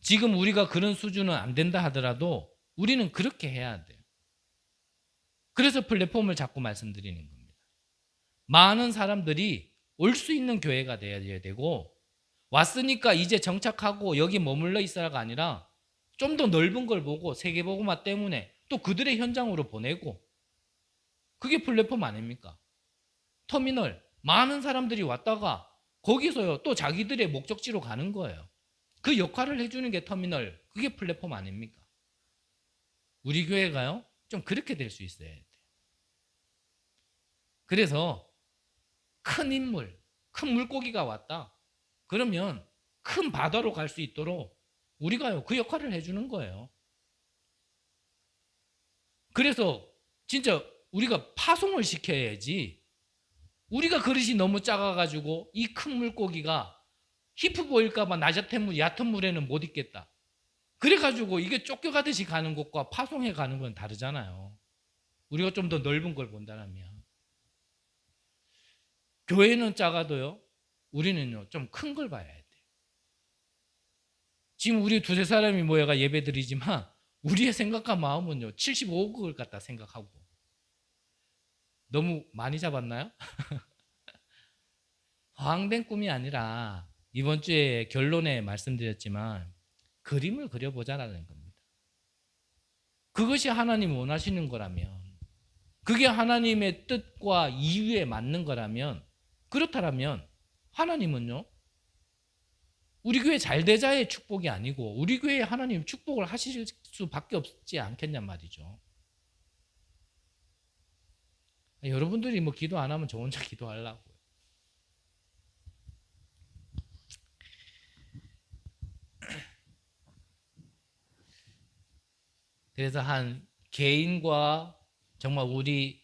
Speaker 3: 지금 우리가 그런 수준은 안 된다 하더라도 우리는 그렇게 해야 돼요. 그래서 플랫폼을 자꾸 말씀드리는 겁니다. 많은 사람들이 올 수 있는 교회가 되어야 되고 왔으니까 이제 정착하고 여기 머물러 있어라가 아니라 좀 더 넓은 걸 보고 세계복음화 때문에 또 그들의 현장으로 보내고 그게 플랫폼 아닙니까? 터미널 많은 사람들이 왔다가 거기서요 또 자기들의 목적지로 가는 거예요. 그 역할을 해주는 게 터미널 그게 플랫폼 아닙니까? 우리 교회가요 좀 그렇게 될 수 있어야 돼요. 그래서 큰 인물 큰 물고기가 왔다 그러면 큰 바다로 갈 수 있도록 우리가요 그 역할을 해주는 거예요. 그래서 진짜 우리가 파송을 시켜야지 우리가 그릇이 너무 작아가지고 이 큰 물고기가 히프 보일까봐 얕은 물에는 못 있겠다. 그래가지고 이게 쫓겨가듯이 가는 것과 파송해 가는 건 다르잖아요. 우리가 좀 더 넓은 걸 본다면 교회는 작아도요 우리는요 좀 큰 걸 봐야 돼요. 지금 우리 두세 사람이 모여가 예배 드리지만 우리의 생각과 마음은요 75억을 갖다 생각하고 너무 많이 잡았나요? 허황된 꿈이 아니라 이번 주에 결론에 말씀드렸지만 그림을 그려보자라는 겁니다. 그것이 하나님 원하시는 거라면 그게 하나님의 뜻과 이유에 맞는 거라면 그렇다면 하나님은요 우리 교회 잘되자의 축복이 아니고 우리 교회에 하나님 축복을 하실 수밖에 없지 않겠냔 말이죠. 여러분들이 기도 안 하면 저 혼자 기도하려고. 그래서 한 개인과 정말 우리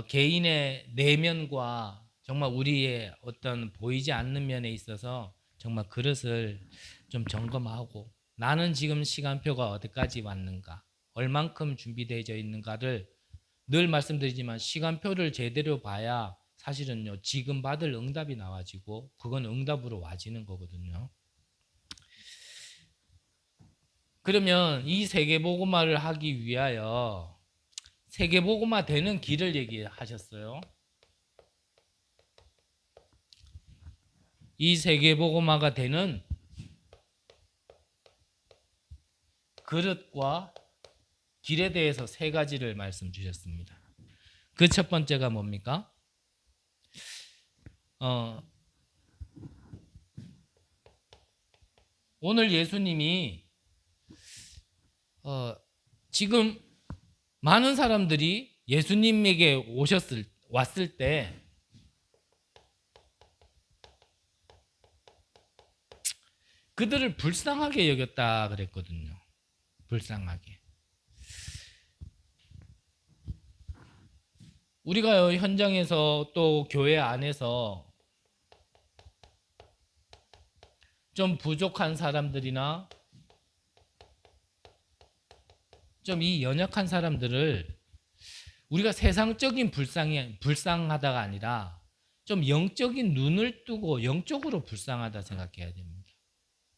Speaker 3: 개인의 내면과 정말 우리의 어떤 보이지 않는 면에 있어서 정말 그릇을 좀 점검하고 나는 지금 시간표가 어디까지 왔는가 얼만큼 준비되어 있는가를 늘 말씀드리지만 시간표를 제대로 봐야 사실은요 지금 받을 응답이 나와지고 그건 응답으로 와지는 거거든요. 그러면 이 세계복음화를 하기 위하여 세계복음화 되는 길을 얘기하셨어요. 이 세계복음화가 되는 그릇과 길에 대해서 세 가지를 말씀 주셨습니다. 그 첫 번째가 뭡니까? 오늘 예수님이 지금 많은 사람들이 예수님에게 왔을 때 그들을 불쌍하게 여겼다 그랬거든요. 불쌍하게. 우리가 현장에서 또 교회 안에서 좀 부족한 사람들이나 좀 이 연약한 사람들을 우리가 세상적인 불쌍하다가 아니라 좀 영적인 눈을 뜨고 영적으로 불쌍하다 생각해야 됩니다.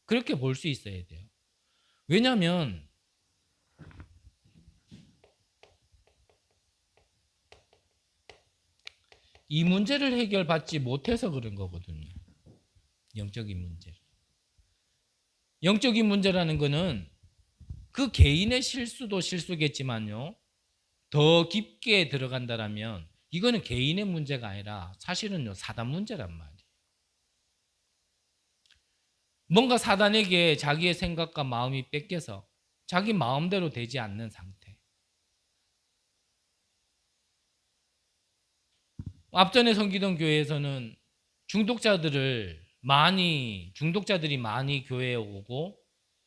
Speaker 3: 그렇게 볼 수 있어야 돼요. 왜냐하면 이 문제를 해결받지 못해서 그런 거거든요. 영적인 문제. 영적인 문제라는 거는 그 개인의 실수도 실수겠지만요. 더 깊게 들어간다라면 이거는 개인의 문제가 아니라 사실은요 사단 문제란 말이에요. 뭔가 사단에게 자기의 생각과 마음이 뺏겨서 자기 마음대로 되지 않는 상태. 앞전에 섬기던 교회에서는 중독자들이 많이 교회에 오고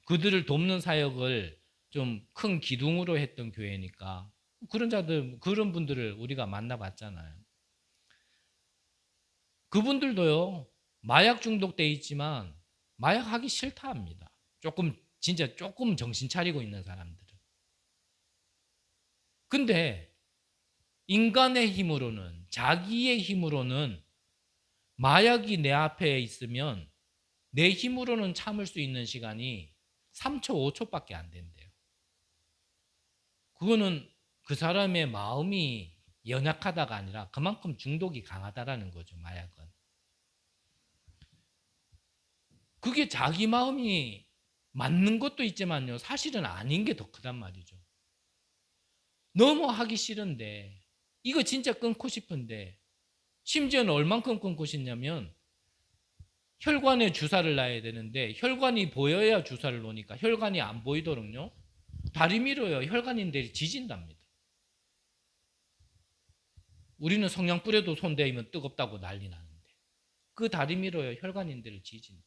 Speaker 3: 그들을 돕는 사역을 좀 큰 기둥으로 했던 교회니까 그런 분들을 우리가 만나봤잖아요. 그분들도요 마약 중독돼 있지만 마약 하기 싫다 합니다. 진짜 조금 정신 차리고 있는 사람들은. 근데 인간의 힘으로는, 자기의 힘으로는 마약이 내 앞에 있으면 내 힘으로는 참을 수 있는 시간이 3초, 5초밖에 안 된대요. 그거는 그 사람의 마음이 연약하다가 아니라 그만큼 중독이 강하다라는 거죠, 마약은. 그게 자기 마음이 맞는 것도 있지만요, 사실은 아닌 게 더 크단 말이죠. 너무 하기 싫은데, 이거 진짜 끊고 싶은데, 심지어는 얼만큼 끊고 싶냐면, 혈관에 주사를 놔야 되는데, 혈관이 보여야 주사를 놓으니까 혈관이 안 보이도록요, 다리 밀어요. 혈관인들이 지진답니다. 우리는 성냥 뿌려도 손 대면 뜨겁다고 난리 나는데, 그 다리 밀어요. 혈관인들을 지진대.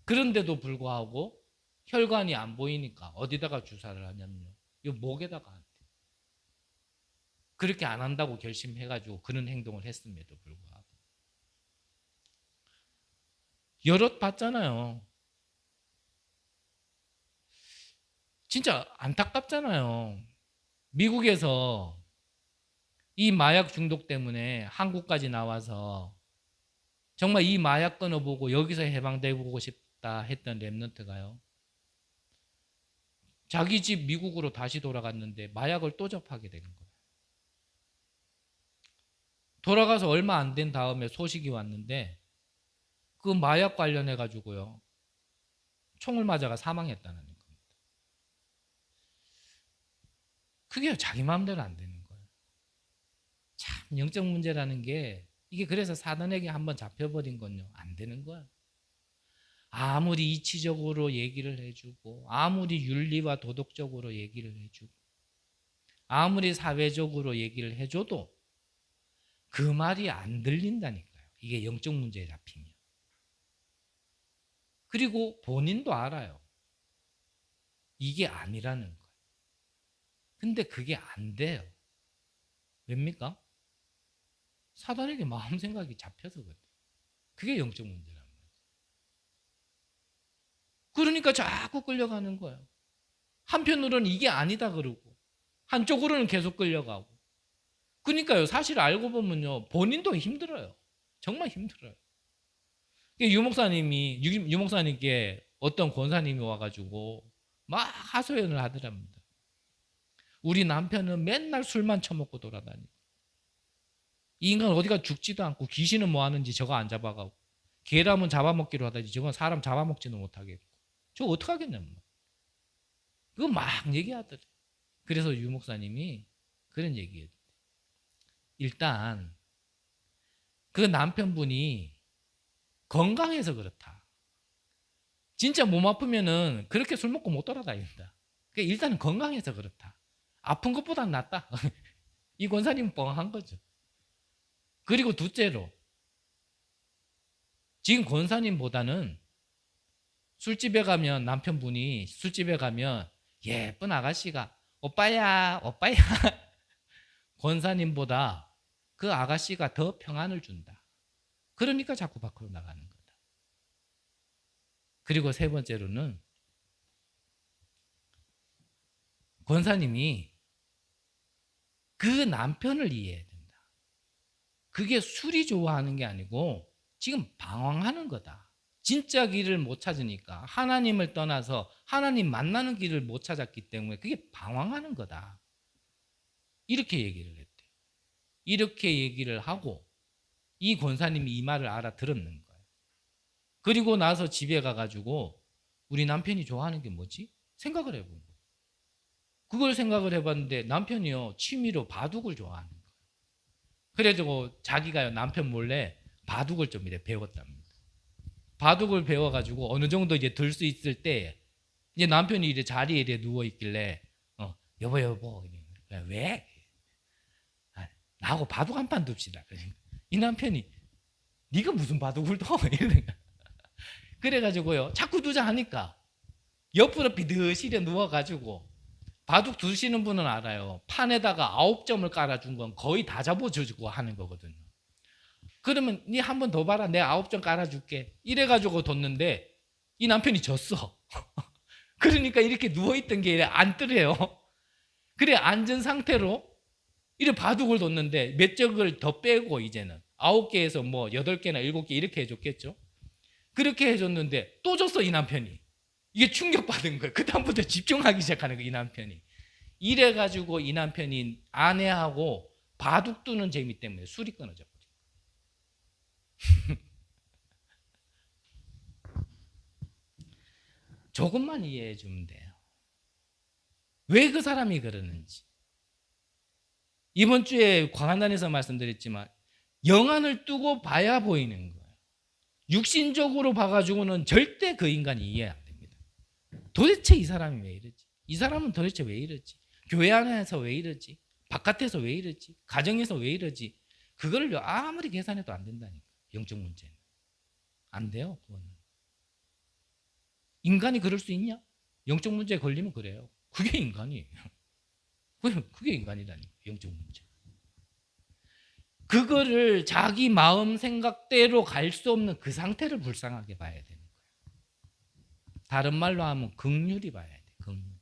Speaker 3: 그런데도 불구하고 혈관이 안 보이니까 어디다가 주사를 하냐면요, 이 목에다가 한대. 그렇게 안 한다고 결심해가지고 그런 행동을 했음에도 불구하고 여럿 봤잖아요. 진짜 안타깝잖아요. 미국에서 이 마약 중독 때문에 한국까지 나와서 정말 이 마약 끊어보고 여기서 해방되고 싶다 했던 랩런트가요, 자기 집 미국으로 다시 돌아갔는데 마약을 또 접하게 되는 거예요. 돌아가서 얼마 안 된 다음에 소식이 왔는데 그 마약 관련해 가지고요 총을 맞아가 사망했다는 겁니다. 그게 자기 마음대로 안 되는 거예요. 참 영적 문제라는 게 이게 그래서 사단에게 한번 잡혀버린 건요 안 되는 거예요. 아무리 이치적으로 얘기를 해주고 아무리 윤리와 도덕적으로 얘기를 해주고 아무리 사회적으로 얘기를 해줘도 그 말이 안 들린다니까요. 이게 영적 문제에 잡히면. 그리고 본인도 알아요. 이게 아니라는 거예요. 근데 그게 안 돼요. 왜입니까? 사단에게 마음 생각이 잡혀서 그래요. 그게 영적 문제란 말이에요. 그러니까 자꾸 끌려가는 거예요. 한편으로는 이게 아니다 그러고 한쪽으로는 계속 끌려가고. 그러니까요, 사실 알고 보면요 본인도 힘들어요. 정말 힘들어요. 유목사님께 어떤 권사님이 와가지고 막 하소연을 하더랍니다. 우리 남편은 맨날 술만 처먹고 돌아다니고 이 인간 어디가 죽지도 않고 귀신은 뭐 하는지 저거 안 잡아가고 개라면 잡아먹기로 하다니 저건 사람 잡아먹지는 못하겠고 저 어떡하겠냐면 그거 막 얘기하더래. 그래서 유 목사님이 그런 얘기했대. 일단 그 남편분이 건강해서 그렇다. 진짜 몸 아프면은 그렇게 술 먹고 못 돌아다닌다. 그러니까 일단은 건강해서 그렇다. 아픈 것보단 낫다. 이 권사님은 뻥한 거죠. 그리고 둘째로 지금 권사님보다는 술집에 가면 남편분이 술집에 가면 예쁜 아가씨가 오빠야 오빠야 권사님보다 그 아가씨가 더 평안을 준다. 그러니까 자꾸 밖으로 나가는 거다. 그리고 세 번째로는 권사님이 그 남편을 이해해야 된다. 그게 술이 좋아하는 게 아니고 지금 방황하는 거다. 진짜 길을 못 찾으니까 하나님을 떠나서 하나님 만나는 길을 못 찾았기 때문에 그게 방황하는 거다. 이렇게 얘기를 했대. 이렇게 얘기를 하고 이 권사님이 이 말을 알아들었는 거예요. 그리고 나서 집에 가가지고 우리 남편이 좋아하는 게 뭐지? 생각을 해본 거예요. 그걸 생각을 해봤는데 남편이요 취미로 바둑을 좋아하는 거예요. 그래가지고 자기가요 남편 몰래 바둑을 좀 이래 배웠답니다. 바둑을 배워가지고 어느 정도 이제 들 수 있을 때 이제 남편이 이제 자리에 이래 누워 있길래 여보 왜? 나하고 바둑 한 판 둡시다. 이 남편이 네가 무슨 바둑을 둬? 그래가지고요 자꾸 두자 하니까 옆으로 비듯이래 누워가지고 바둑 두시는 분은 알아요. 판에다가 9점을 깔아준 건 거의 다 잡아주고 하는 거거든요. 그러면 니 한 번 더 봐라. 내가 9점 깔아줄게. 이래가지고 뒀는데 이 남편이 졌어. 그러니까 이렇게 누워있던 게 안 뜨래요. 그래 앉은 상태로 이래 바둑을 뒀는데 몇 적을 더 빼고 이제는 9개에서 뭐 8개나 7개 이렇게 해줬겠죠. 그렇게 해줬는데 또 졌어 이 남편이. 이게 충격받은 거예요. 그 다음부터 집중하기 시작하는 거예요 이 남편이. 이래가지고 이 남편이 아내하고 바둑 두는 재미 때문에 술이 끊어져 버려요. 조금만 이해해 주면 돼요. 왜 그 사람이 그러는지. 이번 주에 광안단에서 말씀드렸지만 영안을 뜨고 봐야 보이는 거예요. 육신적으로 봐가지고는 절대 그 인간이 이해 안 됩니다. 도대체 이 사람이 왜 이러지? 이 사람은 도대체 왜 이러지? 교회 안에서 왜 이러지? 바깥에서 왜 이러지? 가정에서 왜 이러지? 그거를 아무리 계산해도 안 된다니까. 영적 문제는 안 돼요. 그거는. 인간이 그럴 수 있냐? 영적 문제에 걸리면 그래요. 그게 인간이에요. 그게 인간이라니까. 영적 문제. 그거를 자기 마음 생각대로 갈 수 없는 그 상태를 불쌍하게 봐야 되는 거예요. 다른 말로 하면 긍휼히 봐야 돼. 긍휼히.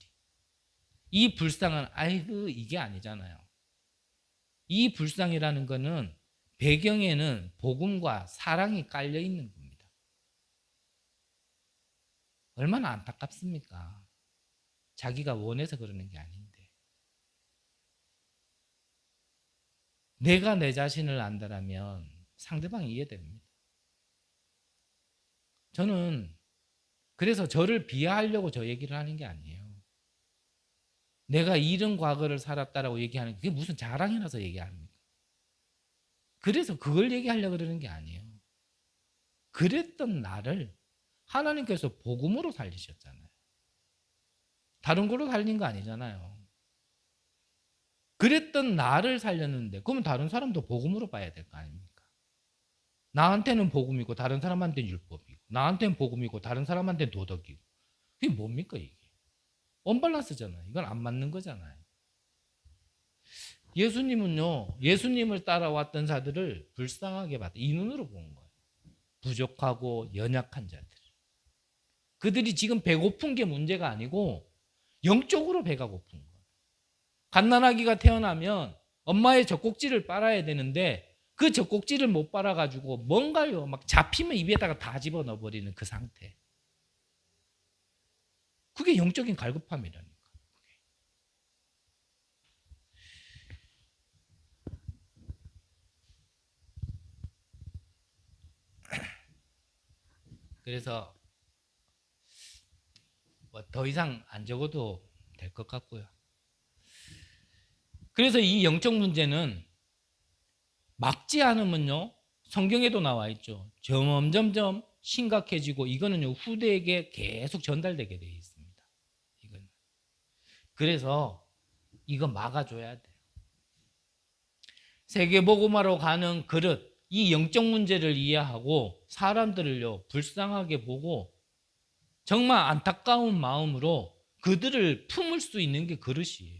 Speaker 3: 이 불쌍은 아이고 이게 아니잖아요. 이 불쌍이라는 거는 배경에는 복음과 사랑이 깔려 있는 겁니다. 얼마나 안타깝습니까? 자기가 원해서 그러는 게 아닌데. 내가 내 자신을 안다라면 상대방이 이해됩니다. 저는 그래서 저를 비하하려고 저 얘기를 하는 게 아니에요. 내가 이런 과거를 살았다라고 얘기하는 게 그게 무슨 자랑이라서 얘기합니까? 그래서 그걸 얘기하려고 그러는 게 아니에요. 그랬던 나를 하나님께서 복음으로 살리셨잖아요. 다른 걸로 살린 거 아니잖아요. 그랬던 나를 살렸는데 그러면 다른 사람도 복음으로 봐야 될 거 아닙니까? 나한테는 복음이고 다른 사람한테는 율법이고 나한테는 복음이고 다른 사람한테는 도덕이고 그게 뭡니까 이게? 언밸런스잖아요. 이건 안 맞는 거잖아요. 예수님은요. 예수님을 따라왔던 자들을 불쌍하게 봤다. 이 눈으로 본 거예요. 부족하고 연약한 자들. 그들이 지금 배고픈 게 문제가 아니고 영적으로 배가 고픈 거예요. 갓난아기가 태어나면 엄마의 젖꼭지를 빨아야 되는데 그 젖꼭지를 못 빨아가지고 뭔가요 막 잡히면 입에다가 다 집어넣어버리는 그 상태. 그게 영적인 갈급함이라니까. 그래서 뭐 더 이상 안 적어도 될 것 같고요. 그래서 이 영적 문제는 막지 않으면요, 성경에도 나와 있죠. 점점 심각해지고 이거는요 후대에게 계속 전달되게 되어 있습니다. 이건. 그래서 이거 막아줘야 돼요. 세계복음화로 가는 그릇, 이 영적 문제를 이해하고 사람들을요 불쌍하게 보고 정말 안타까운 마음으로 그들을 품을 수 있는 게 그릇이에요.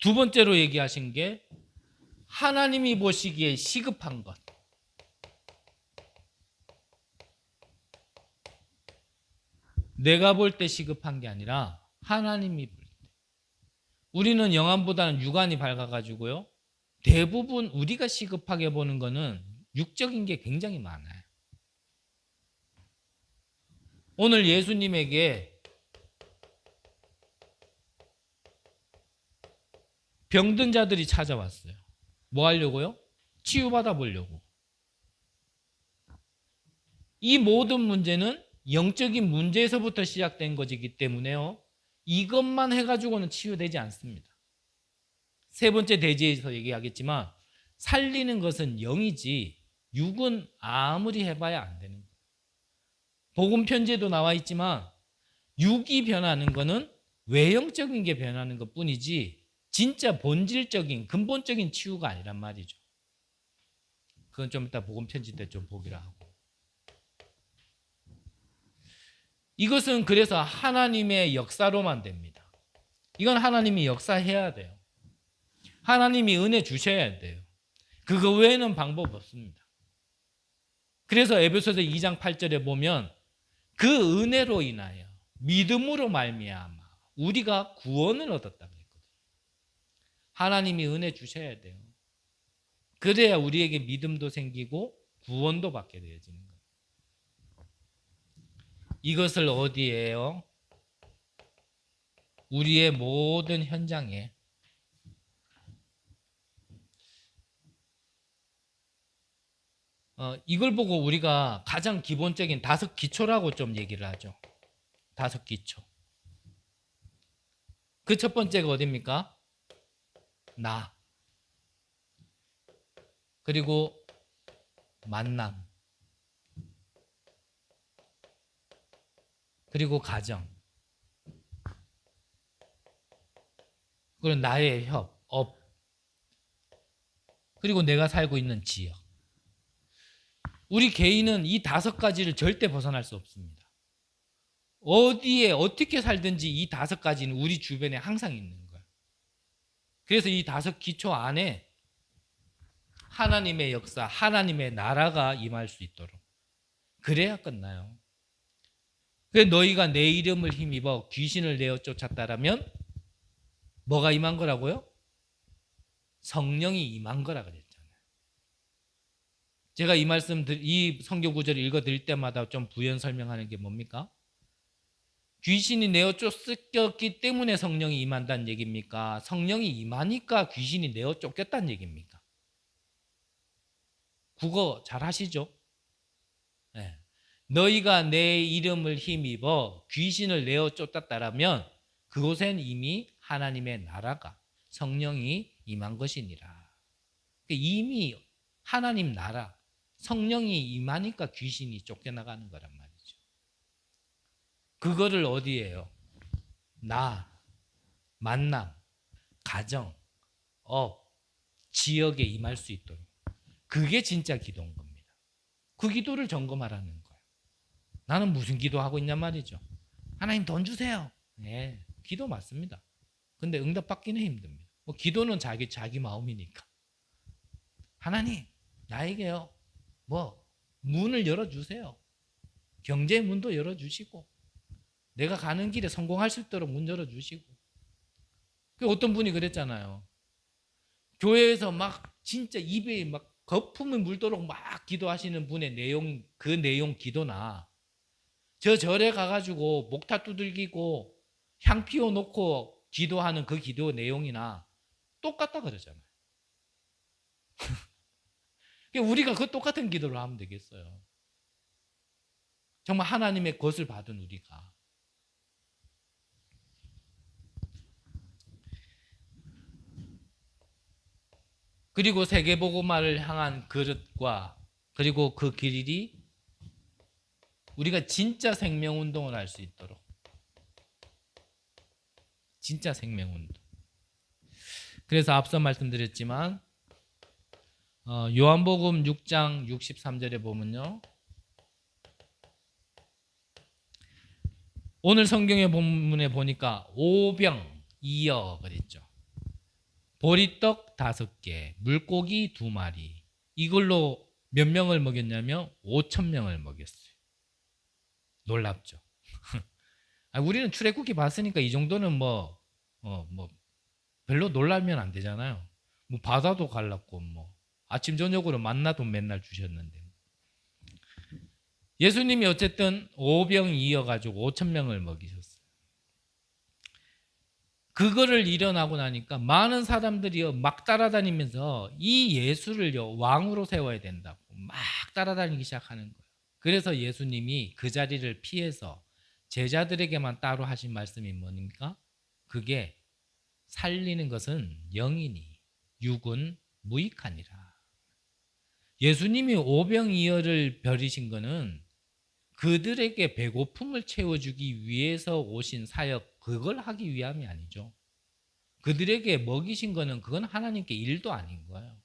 Speaker 3: 두 번째로 얘기하신 게 하나님이 보시기에 시급한 것. 내가 볼 때 시급한 게 아니라 하나님이 볼 때. 우리는 영안보다는 육안이 밝아가지고요. 대부분 우리가 시급하게 보는 거는 육적인 게 굉장히 많아요. 오늘 예수님에게 병든 자들이 찾아왔어요. 뭐 하려고요? 치유받아 보려고. 이 모든 문제는 영적인 문제에서부터 시작된 것이기 때문에요. 이것만 해가지고는 치유되지 않습니다. 세 번째 대지에서 얘기하겠지만 살리는 것은 영이지 육은 아무리 해봐야 안 되는 거예요. 복음 편지에도 나와 있지만 육이 변하는 것은 외형적인 게 변하는 것뿐이지 진짜 본질적인 근본적인 치유가 아니란 말이죠. 그건 좀 이따 복음 편지 때 좀 보기로 하고. 이것은 그래서 하나님의 역사로만 됩니다. 이건 하나님이 역사해야 돼요. 하나님이 은혜 주셔야 돼요. 그거 외에는 방법 없습니다. 그래서 에베소서 2장 8절에 보면 그 은혜로 인하여 믿음으로 말미암아 우리가 구원을 얻었다 그랬거든요. 하나님이 은혜 주셔야 돼요. 그래야 우리에게 믿음도 생기고 구원도 받게 되어지는 거예요. 이것을 어디에요? 우리의 모든 현장에 이걸 보고 우리가 가장 기본적인 5기초라고 좀 얘기를 하죠. 5기초. 그 첫 번째가 어디입니까? 나. 그리고 만남. 그리고 가정. 그리고 나의 업. 그리고 내가 살고 있는 지역. 우리 개인은 이 5가지를 절대 벗어날 수 없습니다. 어디에 어떻게 살든지 이 5가지는 우리 주변에 항상 있는 거예요. 그래서 이 5기초 안에 하나님의 역사, 하나님의 나라가 임할 수 있도록. 그래야 끝나요. 그래서 너희가 내 이름을 힘입어 귀신을 내어 쫓았다라면 뭐가 임한 거라고요? 성령이 임한 거라 그랬잖아요. 제가 이 말씀, 이 성경 구절을 읽어 드릴 때마다 좀 부연 설명하는 게 뭡니까? 귀신이 내어 쫓겼기 때문에 성령이 임한다는 얘기입니까? 성령이 임하니까 귀신이 내어 쫓겼다는 얘기입니까? 국어 잘 하시죠? 네. 너희가 내 이름을 힘입어 귀신을 내어 쫓았다라면 그곳엔 이미 하나님의 나라가 성령이 임한 것이니라. 이미 하나님 나라 성령이 임하니까 귀신이 쫓겨나가는 거란 말이죠. 그거를 어디에요? 나, 만남, 가정, 업, 지역에 임할 수 있도록. 그게 진짜 기도인 겁니다. 그 기도를 점검하라는 거예요. 나는 무슨 기도하고 있냔 말이죠. 하나님 돈 주세요. 네, 기도 맞습니다. 근데 응답 받기는 힘듭니다. 뭐 기도는 자기 마음이니까. 하나님 나에게요 뭐 문을 열어주세요. 경제의 문도 열어주시고 내가 가는 길에 성공할 수 있도록 문 열어주시고. 어떤 분이 그랬잖아요. 교회에서 막 진짜 입에 막 거품이 물도록 막 기도하시는 분의 내용, 그 내용 기도나 저 절에 가가지고 목타 두들기고 향 피워놓고 기도하는 그 기도 내용이나 똑같다 그러잖아요. 우리가 그 똑같은 기도를 하면 되겠어요. 정말 하나님의 것을 받은 우리가. 그리고 세계복음화를 향한 그릇과 그리고 그 길이 우리가 진짜 생명운동을 할 수 있도록, 진짜 생명운동. 그래서 앞서 말씀드렸지만 요한복음 6장 63절에 보면요, 오늘 성경의 본문에 보니까 오병이어 그랬죠. 보리떡 5개, 물고기 2마리. 이걸로 몇 명을 먹였냐면 5,000명을 먹였어요. 놀랍죠. 우리는 출애굽기 봤으니까 이 정도는 뭐 별로 놀라면 안 되잖아요. 뭐 바다도 갈랐고 뭐 아침 저녁으로 만나도 맨날 주셨는데. 예수님이 어쨌든 오병이어 가지고 5,000명을 먹이셨어요. 그거를 일어나고 나니까 많은 사람들이 막 따라다니면서 이 예수를요 왕으로 세워야 된다고 막 따라다니기 시작하는 거예요. 그래서 예수님이 그 자리를 피해서 제자들에게만 따로 하신 말씀이 뭡니까? 그게 살리는 것은 영이니 육은 무익하니라. 예수님이 오병이어를 버리신 거는 그들에게 배고픔을 채워주기 위해서 오신 사역, 그걸 하기 위함이 아니죠. 그들에게 먹이신 거는 그건 하나님께 일도 아닌 거예요.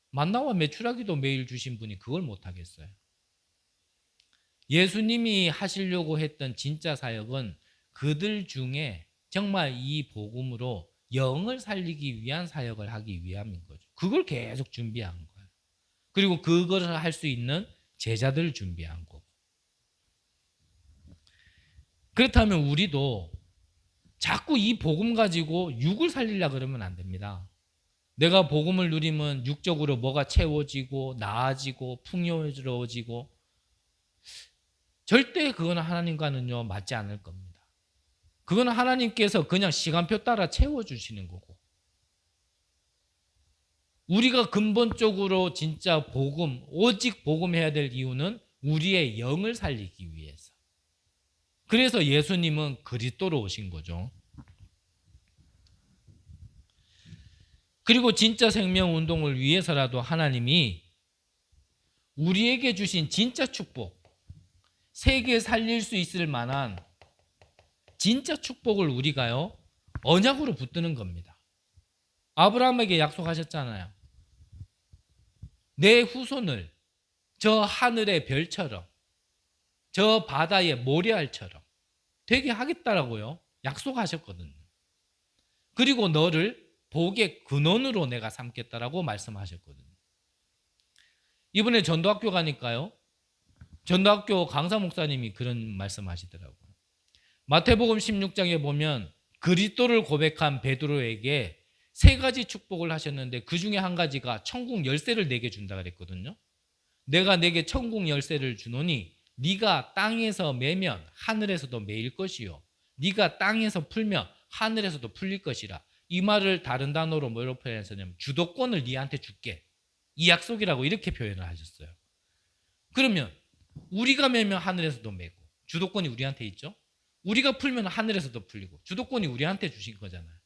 Speaker 3: 만나와 메추라기도 매일 주신 분이 그걸 못 하겠어요. 예수님이 하시려고 했던 진짜 사역은 그들 중에 정말 이 복음으로 영을 살리기 위한 사역을 하기 위함인 거죠. 그걸 계속 준비한 거예요. 그리고 그걸 할 수 있는 제자들을 준비한 거고. 그렇다면 우리도 자꾸 이 복음 가지고 육을 살리려고 그러면 안 됩니다. 내가 복음을 누리면 육적으로 뭐가 채워지고 나아지고 풍요로워지고, 절대 그거는 하나님과는요 맞지 않을 겁니다. 그거는 하나님께서 그냥 시간표 따라 채워주시는 거고, 우리가 근본적으로 진짜 복음, 오직 복음해야 될 이유는 우리의 영을 살리기 위해서. 그래서 예수님은 그리스도로 오신 거죠. 그리고 진짜 생명운동을 위해서라도 하나님이 우리에게 주신 진짜 축복, 세계 살릴 수 있을 만한 진짜 축복을 우리가요 언약으로 붙드는 겁니다. 아브라함에게 약속하셨잖아요. 내 후손을 저 하늘의 별처럼, 저 바다의 모래알처럼 되게 하겠다라고요 약속하셨거든요. 그리고 너를 복의 근원으로 내가 삼겠다라고 말씀하셨거든요. 이번에 전도학교 가니까요, 전도학교 강사 목사님이 그런 말씀하시더라고요. 마태복음 16장에 보면 그리스도를 고백한 베드로에게 3가지 축복을 하셨는데 그 중에 한 가지가 천국 열쇠를 내게 준다 그랬거든요. 내가 내게 천국 열쇠를 주노니 네가 땅에서 매면 하늘에서도 매일 것이요, 네가 땅에서 풀면 하늘에서도 풀릴 것이라. 이 말을 다른 단어로 뭐로 표현했냐면 주도권을 네한테 줄게, 이 약속이라고 이렇게 표현을 하셨어요. 그러면 우리가 매면 하늘에서도 매고 주도권이 우리한테 있죠. 우리가 풀면 하늘에서도 풀리고 주도권이 우리한테 주신 거잖아요.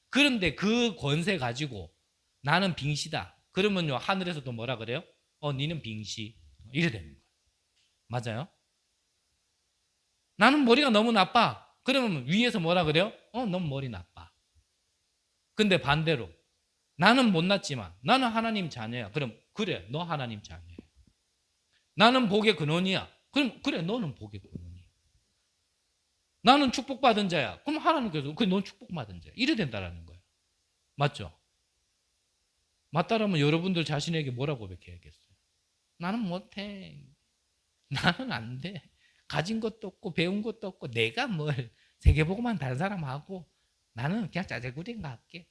Speaker 3: 그런데 그 권세 가지고 나는 빙시다 그러면요 하늘에서도 뭐라 그래요? 니는 빙시, 이래 되는 거예요. 맞아요? 나는 머리가 너무 나빠 그러면 위에서 뭐라 그래요? 넌 머리 나빠. 근데 반대로 나는 못났지만 나는 하나님 자녀야. 그럼 그래, 너 하나님 자녀야. 나는 복의 근원이야. 그럼 그래, 너는 복의 근원이야. 나는 축복받은 자야. 그럼 하나님께서 그래, 넌 축복받은 자야. 이래 된다라는 거예요. 맞죠? 맞다라면 여러분들 자신에게 뭐라고 고백해야겠어요? 나는 못해. 나는 안 돼. 가진 것도 없고 배운 것도 없고 내가 뭘 세계보고만 다른 사람하고 나는 그냥 짜잘구리인가 할게.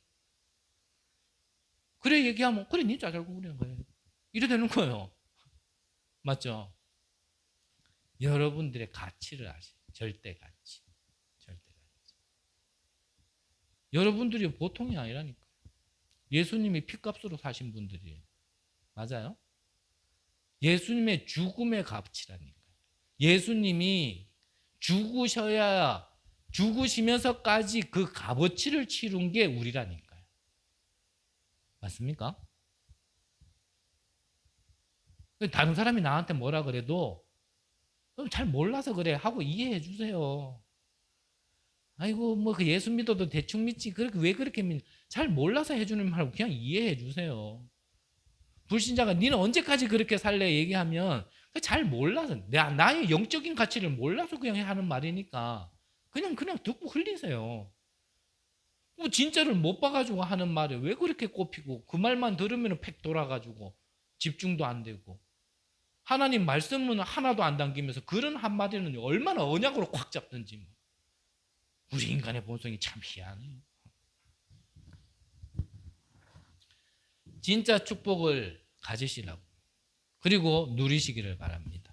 Speaker 3: 그래 얘기하면 그래 니 짜잘구리인 거예요. 이래 되는 거예요. 맞죠? 여러분들의 가치를 아시죠? 절대 가치. 절대 가치. 여러분들이 보통이 아니라니까요. 예수님이 피값으로 사신 분들이에요. 맞아요? 예수님의 죽음의 가치라니까요. 예수님이 죽으시면서까지 그 값어치를 치룬 게 우리라니까요. 맞습니까? 다른 사람이 나한테 뭐라 그래도 잘 몰라서 그래 하고 이해해 주세요. 아이고 뭐 그 예수 믿어도 대충 믿지 그렇게 왜 그렇게 잘 몰라서 해주는 말고 그냥 이해해 주세요. 불신자가 니는 언제까지 그렇게 살래 얘기하면 잘 몰라서 나의 영적인 가치를 몰라서 그냥 하는 말이니까 그냥 듣고 흘리세요. 뭐 진짜를 못 봐가지고 하는 말에 왜 그렇게 꼽히고 그 말만 들으면 팩 돌아가지고 집중도 안 되고 하나님 말씀은 하나도 안 당기면서 그런 한마디는 얼마나 언약으로 꽉 잡든지 뭐. 우리 인간의 본성이 참 희한해요. 진짜 축복을 가지시라고 그리고 누리시기를 바랍니다.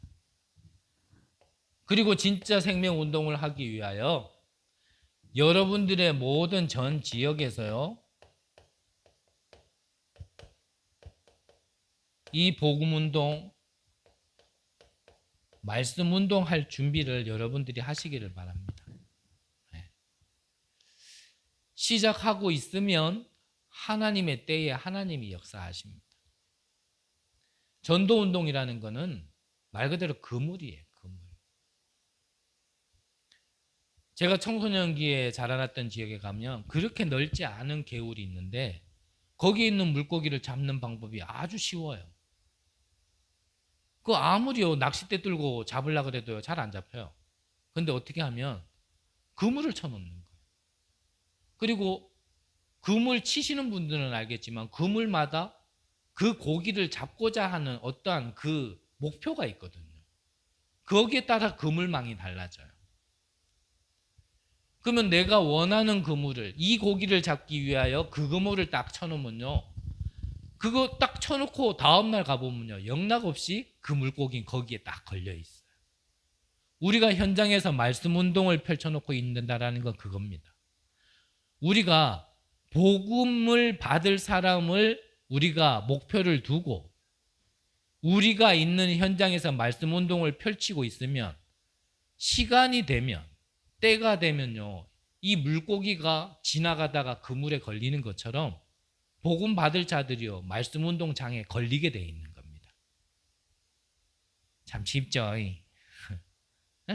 Speaker 3: 그리고 진짜 생명운동을 하기 위하여 여러분들의 모든 전 지역에서요 이 복음운동 말씀운동 할 준비를 여러분들이 하시기를 바랍니다. 시작하고 있으면 하나님의 때에 하나님이 역사하십니다. 전도운동이라는 것은 말 그대로 그물이에요. 그물. 제가 청소년기에 자라났던 지역에 가면 그렇게 넓지 않은 개울이 있는데 거기에 있는 물고기를 잡는 방법이 아주 쉬워요. 그 아무리요 낚싯대 들고 잡으려고 해도 잘 안 잡혀요. 근데 어떻게 하면 그물을 쳐놓는 거예요. 그리고 그물 치시는 분들은 알겠지만 그물마다 그 고기를 잡고자 하는 어떠한 그 목표가 있거든요. 거기에 따라 그물망이 달라져요. 그러면 내가 원하는 그물을 이 고기를 잡기 위하여 그 그물을 딱 쳐놓으면요. 그거 딱 쳐놓고 다음날 가보면요. 영락없이 그 물고기는 거기에 딱 걸려있어요. 우리가 현장에서 말씀 운동을 펼쳐놓고 있는다는 건 그겁니다. 우리가 복음을 받을 사람을 우리가 목표를 두고 우리가 있는 현장에서 말씀 운동을 펼치고 있으면 시간이 되면 때가 되면요. 이 물고기가 지나가다가 그물에 걸리는 것처럼 복음 받을 자들이요. 말씀 운동장에 걸리게 돼 있는 겁니다. 참 쉽죠?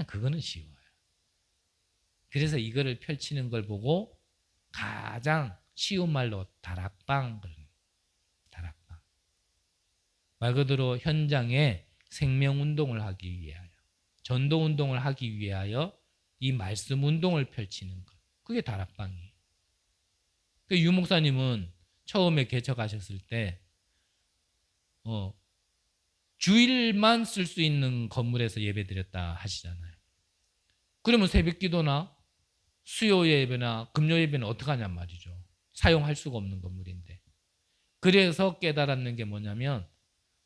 Speaker 3: 그거는 쉬워요. 그래서 이거를 펼치는 걸 보고 가장 쉬운 말로 다락방. 다락방. 말 그대로 현장에 생명운동을 하기 위하여 전도운동을 하기 위하여 이 말씀 운동을 펼치는 것. 그게 다락방이에요. 그 유 목사님은 처음에 개척하셨을 때 주일만 쓸 수 있는 건물에서 예배드렸다 하시잖아요. 그러면 새벽 기도나 수요 예배나 금요 예배는 어떻게 하냔 말이죠. 사용할 수가 없는 건물인데. 그래서 깨달았는 게 뭐냐면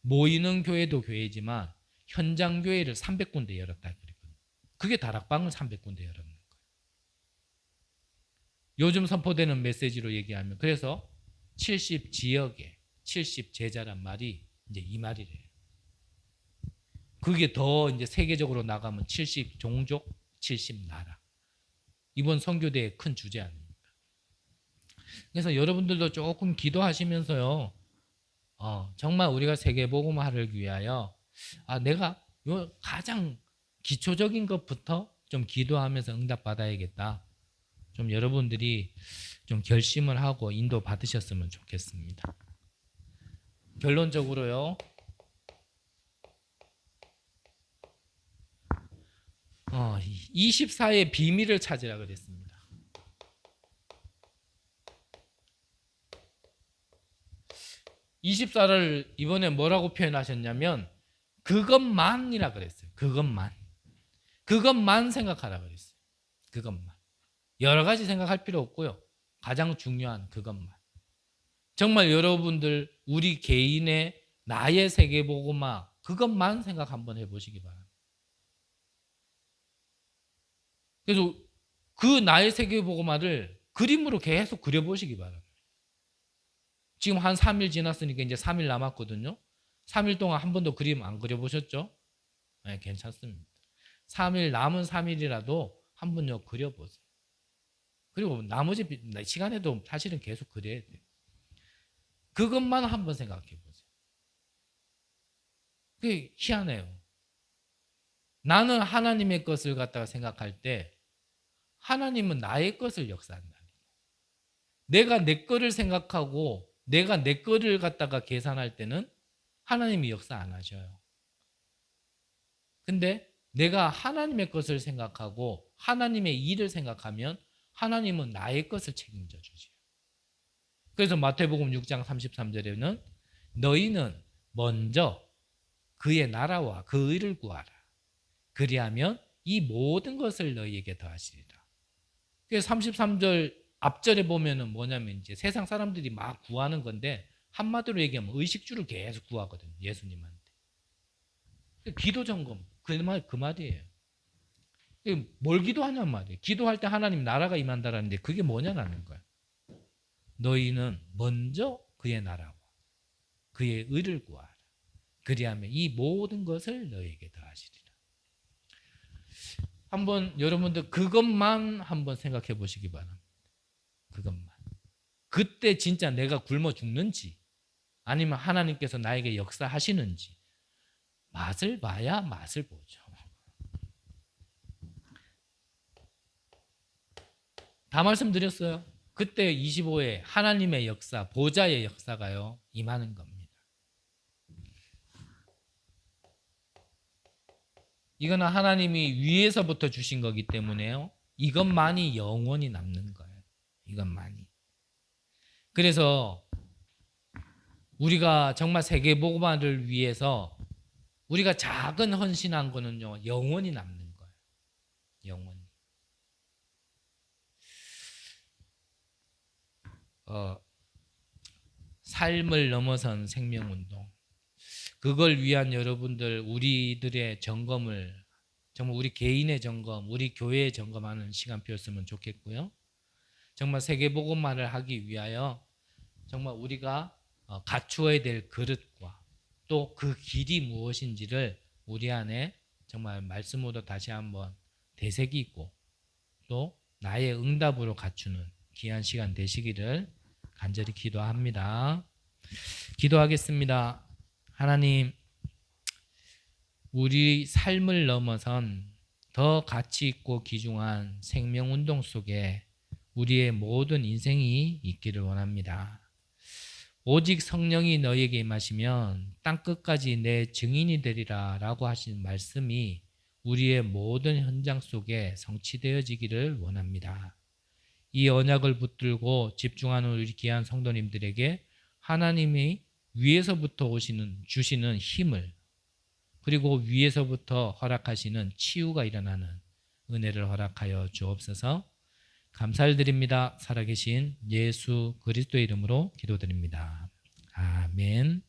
Speaker 3: 모이는 교회도 교회지만 현장 교회를 300군데 열었다 그랬거든요. 그게 다락방을 300군데 열었는 거예요. 요즘 선포되는 메시지로 얘기하면 그래서 70 지역에 70 제자란 말이 이제 이 말이래요. 그게 더 이제 세계적으로 나가면 70 종족, 70 나라. 이번 선교대의 큰 주제 아닙니까? 그래서 여러분들도 조금 기도하시면서요. 정말 우리가 세계복음화를 위하여 내가 요 가장 기초적인 것부터 좀 기도하면서 응답받아야겠다. 좀 여러분들이 좀 결심을 하고 인도 받으셨으면 좋겠습니다. 결론적으로요. 24의 비밀을 찾으라 그랬습니다. (24를) 이번에 뭐라고 표현하셨냐면 그것만이라 그랬어요. 그것만 생각하라 그랬어요. 그것만. 여러 가지 생각할 필요 없고요. 가장 중요한 그것만. 정말 여러분들 우리 개인의 나의 세계복음화 그것만 생각 한번 해보시기 바랍니다. 그래서 그 나의 세계복음화를 그림으로 계속 그려보시기 바랍니다. 지금 한 3일 지났으니까 이제 3일 남았거든요. 3일 동안 한 번도 그림 안 그려보셨죠? 네, 괜찮습니다. 3일 남은 3일이라도 한번 그려보세요. 그리고 나머지 시간에도 사실은 계속 그려야 돼요. 그것만 한번 생각해 보세요. 그게 희한해요. 나는 하나님의 것을 갖다가 생각할 때 하나님은 나의 것을 역사한다. 내가 내 거를 생각하고 내가 내 거를 갖다가 계산할 때는 하나님이 역사 안 하셔요. 근데 내가 하나님의 것을 생각하고 하나님의 일을 생각하면 하나님은 나의 것을 책임져 주세요. 그래서 마태복음 6장 33절에는 너희는 먼저 그의 나라와 그 의를 구하라. 그리하면 이 모든 것을 너희에게 더하시리라. 그래서 33절 앞절에 보면은 뭐냐면 이제 세상 사람들이 막 구하는 건데 한마디로 얘기하면 의식주를 계속 구하거든요. 예수님한테. 기도 점검 그 말이에요. 뭘 기도하냔 말이에요. 기도할 때 하나님 나라가 임한다라는데 그게 뭐냐라는 거예요. 너희는 먼저 그의 나라와 그의 의를 구하라. 그리하면 이 모든 것을 너희에게 더하시리라. 한번 여러분들 그것만 한번 생각해 보시기 바랍니다. 그것만. 그때 진짜 내가 굶어 죽는지 아니면 하나님께서 나에게 역사하시는지 맛을 봐야 맛을 보죠. 다 말씀드렸어요. 그때 25회 하나님의 역사, 보좌의 역사가요 임하는 겁니다. 이거는 하나님이 위에서부터 주신 거기 때문에요. 이것만이 영원히 남는 거예요. 이것만이. 그래서 우리가 정말 세계복음화를 위해서 우리가 작은 헌신한 거는요 영원히 남는 거예요. 영원히. 삶을 넘어선 생명운동. 그걸 위한 여러분들 우리들의 점검을 정말 우리 개인의 점검, 우리 교회의 점검하는 시간표였으면 좋겠고요. 정말 세계복음화를 하기 위하여 정말 우리가 갖추어야 될 그릇과 또 그 길이 무엇인지를 우리 안에 정말 말씀으로 다시 한번 되새기고 또 나의 응답으로 갖추는 귀한 시간 되시기를 간절히 기도합니다. 기도하겠습니다. 하나님, 우리 삶을 넘어선 더 가치 있고 귀중한 생명운동 속에 우리의 모든 인생이 있기를 원합니다. 오직 성령이 너희에게 임하시면 땅끝까지 내 증인이 되리라 라고 하신 말씀이 우리의 모든 현장 속에 성취되어지기를 원합니다. 이 언약을 붙들고 집중하는 우리 귀한 성도님들에게 하나님이 위에서부터 주시는 힘을 그리고 위에서부터 허락하시는 치유가 일어나는 은혜를 허락하여 주옵소서. 감사를 드립니다. 살아계신 예수 그리스도의 이름으로 기도드립니다. 아멘.